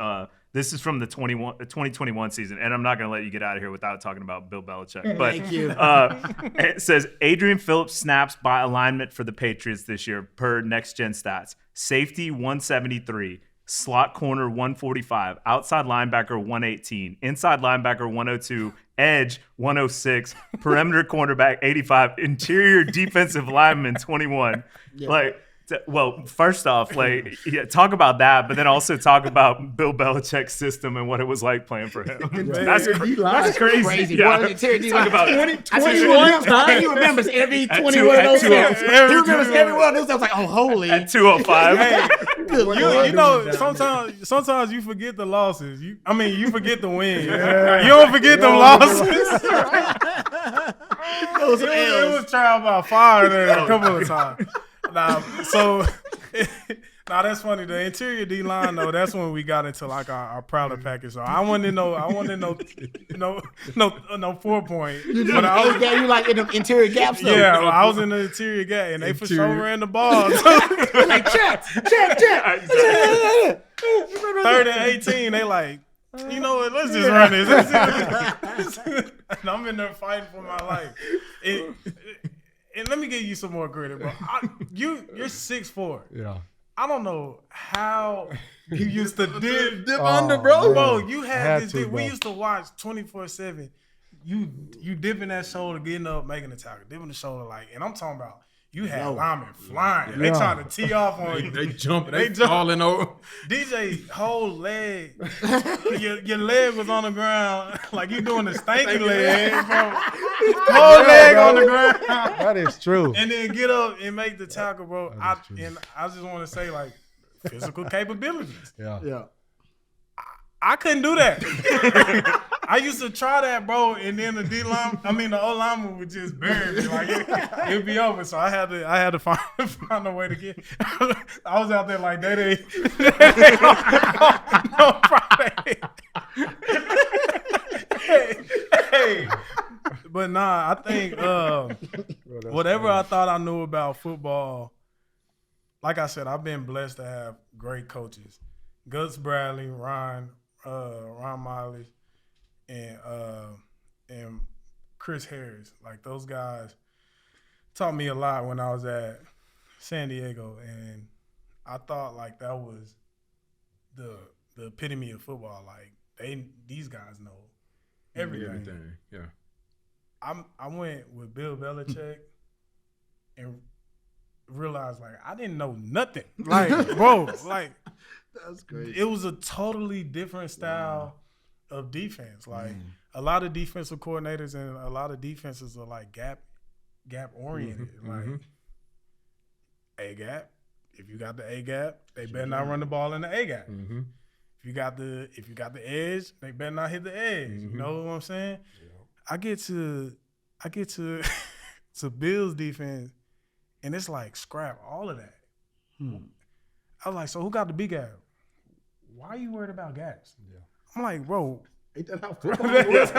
Speaker 1: This is from the 2021 season, and I'm not going to let you get out of here without talking about Bill Belichick. But
Speaker 5: Thank you.
Speaker 1: It says Adrian Phillips snaps by alignment for the Patriots this year per Next Gen Stats. Safety 173, slot corner 145, outside linebacker 118, inside linebacker 102, edge 106, perimeter cornerback 85, interior defensive lineman 21. Like, well, first off, like, talk about that, but then also talk about Bill Belichick's system and what it was like playing for him. That's crazy.
Speaker 5: Crazy.
Speaker 1: Yeah.
Speaker 5: Boy,
Speaker 1: Talk about
Speaker 5: 21 times. He remembers every 21 of those times. He remembers every one of those. I was like, oh, holy.
Speaker 1: at 205.
Speaker 5: Good Lord.
Speaker 3: You know, sometimes you forget the losses. You forget the wins. You don't forget them losses.
Speaker 5: those
Speaker 3: It was trial by fire there a couple of times. Nah, that's funny. The interior D line though, that's when we got into like our Prowler package. So I wasn't in no 4-point. But I was,
Speaker 5: you like in the interior gaps though.
Speaker 3: yeah, I was in the interior gap, and they for sure ran the ball.
Speaker 5: Like check.
Speaker 3: 3rd and 18, they like, you know what? Let's just run this. And I'm in there fighting for my life. And let me give you some more credit, bro. You're 6'4".
Speaker 2: Yeah.
Speaker 3: I don't know how you used to dip
Speaker 4: under, bro.
Speaker 3: Bro, you had this
Speaker 2: to,
Speaker 3: dip. We
Speaker 2: bro.
Speaker 3: used to watch 24/7. You dipping that shoulder, getting up, making the tackle, dipping the shoulder, like, and I'm talking about you had linemen flying. They trying to tee off on you.
Speaker 4: They jumping. They falling over.
Speaker 3: DJ whole leg, your leg was on the ground like you doing the stanky leg, bro. Whole leg on the ground.
Speaker 2: That is true.
Speaker 3: And then get up and make the tackle, bro. I
Speaker 2: true.
Speaker 3: just want to say, like, physical capabilities.
Speaker 2: Yeah.
Speaker 3: I couldn't do that. I used to try that, bro, and then the O lineman would just bury me, like it'd be over. So I had to find a way to get. I was out there like day no Friday. Hey. But nah, I think whatever I thought I knew about football, like I said, I've been blessed to have great coaches. Gus Bradley, Ron Miley, and Chris Harris. Like, those guys taught me a lot when I was at San Diego, and I thought like that was the epitome of football. Like, these guys know everything.
Speaker 4: Yeah.
Speaker 3: I went with Bill Belichick and realized like I didn't know nothing. Like, bro, like
Speaker 5: That's crazy.
Speaker 3: it was a totally different style of defense. Like a lot of defensive coordinators and a lot of defenses are like gap oriented. Like A gap. If you got the A gap, they better not run the ball in the A gap. If you got the edge, they better not hit the edge. You know what I'm saying? I get to to Bill's defense, and it's like scrap all of that. I was like, so who got the big gap? Why are you worried about gaps? I'm like, bro,
Speaker 5: Ain't that how football works?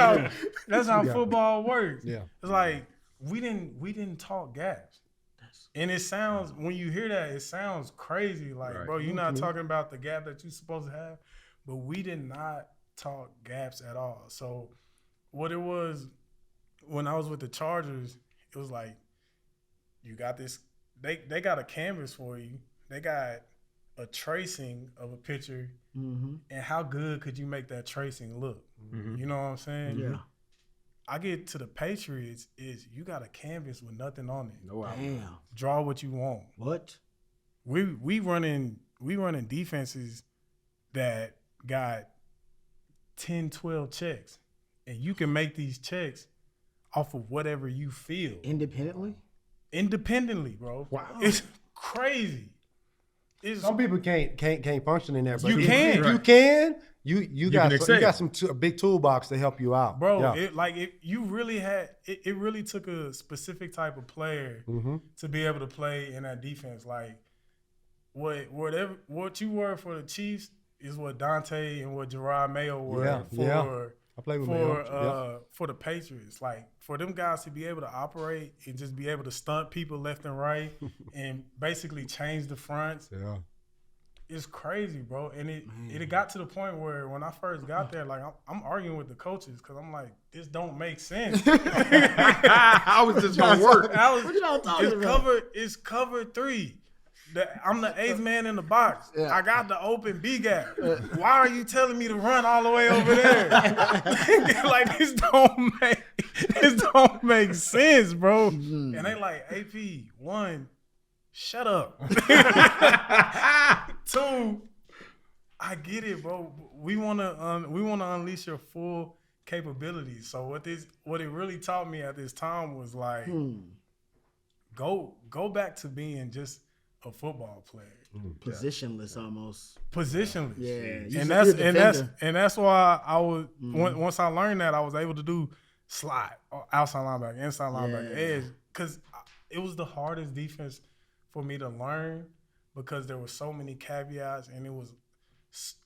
Speaker 3: that's how football works.
Speaker 2: Yeah.
Speaker 3: It's like we didn't talk gaps. And it sounds, when you hear that, it sounds crazy. Like, bro, you're not talking about the gap that you're supposed to have. But we did not talk gaps at all. So what it was, when I was with the Chargers, it was like, you got this, they got a canvas for you. They got a tracing of a picture, and how good could you make that tracing look? You know what I'm saying?
Speaker 5: Yeah.
Speaker 3: I get to the Patriots, is you got a canvas with nothing on it.
Speaker 4: No
Speaker 5: Damn.
Speaker 3: Draw what you want.
Speaker 5: What?
Speaker 3: We running defenses that got 10, 12 checks. And you can make these checks off of whatever you feel.
Speaker 5: Independently,
Speaker 3: Bro. Wow. It's crazy.
Speaker 2: Some people can't function in there, but
Speaker 3: You can.
Speaker 2: You can. You got
Speaker 4: can
Speaker 2: some, you got
Speaker 4: excel.
Speaker 2: a big toolbox to help you out,
Speaker 3: Bro,
Speaker 2: Yeah.
Speaker 3: it really took a specific type of player to be able to play in that defense. Like, what you were for the Chiefs is what Dante and what Gerard Mayo were
Speaker 2: I play with Mayo.
Speaker 3: for the Patriots. Like, for them guys to be able to operate and just be able to stunt people left and right and basically change the fronts.
Speaker 2: Yeah.
Speaker 3: It's crazy, bro. And it got to the point where when I first got there, like, I'm arguing with the coaches because I'm like, this don't make sense.
Speaker 4: How is this gonna work?
Speaker 5: What y'all talking about?
Speaker 3: It's cover 3. I'm the 8th man in the box.
Speaker 5: Yeah.
Speaker 3: I got the open B gap. Why are you telling me to run all the way over there? Like, this don't make sense, bro. And they like, AP, 1, shut up. 2, I get it, bro. We wanna unleash your full capabilities. So what it really taught me at this time was like, go back to being just a football player.
Speaker 5: Positionless almost.
Speaker 3: Positionless.
Speaker 5: Yeah.
Speaker 3: And that's why I was once I learned that, I was able to do slot, or outside linebacker, inside linebacker, edge, because it was the hardest defense for me to learn because there were so many caveats and it was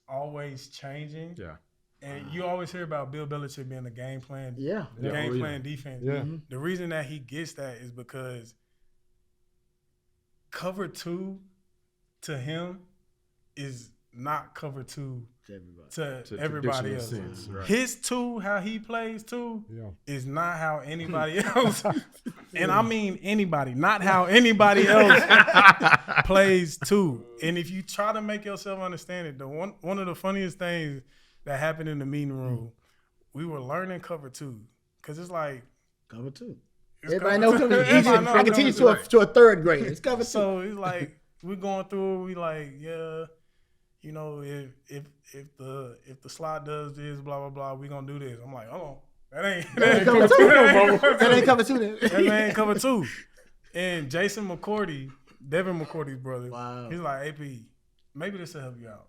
Speaker 3: always changing.
Speaker 4: Yeah.
Speaker 3: And you always hear about Bill Belichick being the game plan, defense.
Speaker 2: Yeah.
Speaker 3: The reason that he gets that is because cover 2 to him is not cover 2 to everybody else.
Speaker 4: Sense, right.
Speaker 3: His 2, how he plays 2, is not how anybody else, and I mean anybody, not how anybody else plays 2. And if you try to make yourself understand it, one of the funniest things that happened in the meeting room, we were learning cover 2 because it's like
Speaker 5: Cover 2.
Speaker 3: it's
Speaker 5: Everybody knows cover 2.
Speaker 3: Everybody knows
Speaker 5: I can teach
Speaker 3: cover
Speaker 5: to a third grade. It's cover 2.
Speaker 3: So it's like we're going through. We like, yeah, you know, if the slot does this, blah blah blah, we gonna do this. I'm like, oh, that ain't
Speaker 5: cover 2. That ain't cover 2 then.
Speaker 3: That ain't cover 2. And Jason McCourty, Devin McCourty's brother, he's like, AP, maybe this will help you out.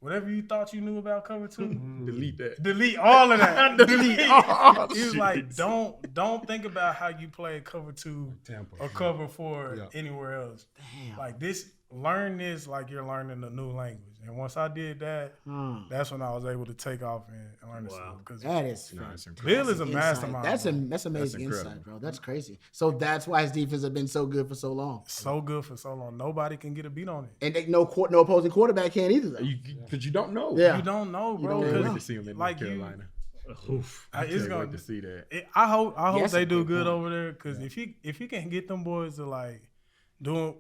Speaker 3: Whatever you thought you knew about cover 2,
Speaker 4: Delete that.
Speaker 3: delete all of that.
Speaker 4: Delete all.
Speaker 3: He was like, don't think about how you play cover 2 or cover 4 anywhere else.
Speaker 5: Damn.
Speaker 3: Like this, learn this like you're learning a new language. And once I did that, that's when I was able to take off and learn this stuff. Because
Speaker 5: That is
Speaker 3: Bill is a
Speaker 5: insight.
Speaker 3: mastermind.
Speaker 5: That's amazing insight, bro. That's crazy. So that's why his defense has been so good for so long.
Speaker 3: So good for so long. Nobody can get a beat on it.
Speaker 5: And no opposing quarterback can either. Though.
Speaker 4: Because you don't know.
Speaker 5: Yeah.
Speaker 3: You don't know, bro.
Speaker 5: You don't know.
Speaker 4: Wait to see him in
Speaker 3: Like
Speaker 4: North Carolina.
Speaker 3: It's
Speaker 4: Can't
Speaker 3: gonna
Speaker 4: wait to see that.
Speaker 3: I hope
Speaker 5: Yes,
Speaker 3: they
Speaker 5: a
Speaker 3: do
Speaker 5: good
Speaker 3: good
Speaker 5: point.
Speaker 3: over there because if he can get them boys to like doing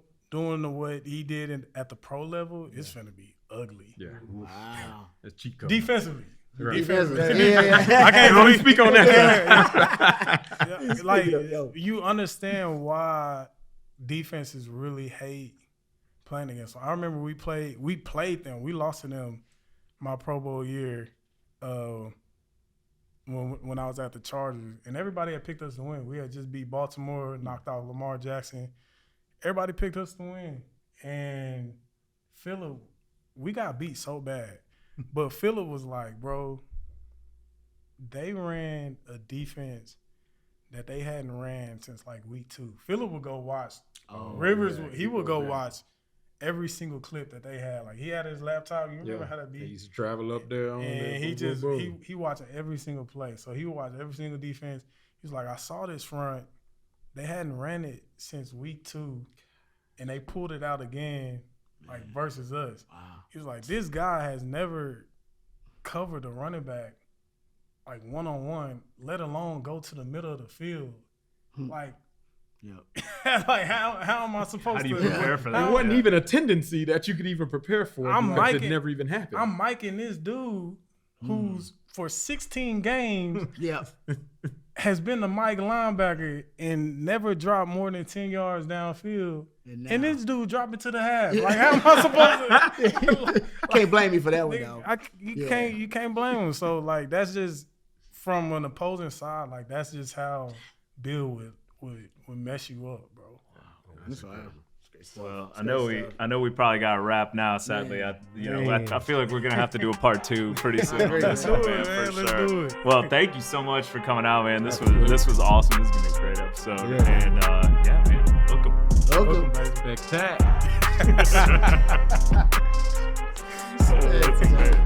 Speaker 3: what he did at the pro level, it's gonna be ugly.
Speaker 4: Yeah.
Speaker 5: Wow.
Speaker 4: That's cheat code.
Speaker 3: Defensively.
Speaker 4: Right.
Speaker 5: Defensively. Yeah.
Speaker 3: I can't really
Speaker 4: Speak on that.
Speaker 3: Yeah, like you understand why defenses really hate playing against them. I remember we played them. We lost to them my Pro Bowl year when I was at the Chargers, and everybody had picked us to win. We had just beat Baltimore, knocked out Lamar Jackson. Everybody picked us to win, and Phillip, we got beat so bad. But Phillip was like, bro, they ran a defense that they hadn't ran since like week 2. Phillip would go watch Rivers.
Speaker 4: yeah,
Speaker 3: He would go watch every single clip that they had. Like he had his laptop. You remember how that be?
Speaker 4: He used to travel up there. On
Speaker 3: And
Speaker 4: that.
Speaker 3: he watching every single play. So he would watch every single defense. He was like, I saw this front. They hadn't ran it since week 2, and they pulled it out again, like versus us.
Speaker 5: Wow.
Speaker 3: He was like, this guy has never covered a running back like one-on-one, let alone go to the middle of the field. Like, like how am I supposed
Speaker 1: How do you
Speaker 3: to
Speaker 1: prepare for that?
Speaker 4: There wasn't even a tendency that you could even prepare for. Because it never even happened.
Speaker 3: I'm miking this dude who's for 16 games
Speaker 5: Yeah.
Speaker 3: has been the Mike linebacker and never dropped more than 10 yards downfield. And this dude dropped it to the half. Like, how am I supposed to?
Speaker 5: Can't blame me for that one, though.
Speaker 3: You can't blame him. So, like, that's just from an opposing side. Like, that's just how Bill would mess you up, bro.
Speaker 5: That's wild.
Speaker 1: Well, I know we probably got to wrap now. Sadly, I feel like we're gonna have to do a part 2 pretty soon. on this one, man, for
Speaker 3: Let's
Speaker 1: sure.
Speaker 3: do it.
Speaker 1: Well, thank you so much for coming out, man. This was awesome. This is gonna be a great episode. And yeah, man, welcome.
Speaker 5: Welcome.
Speaker 4: Back tag.
Speaker 1: So, listen, man.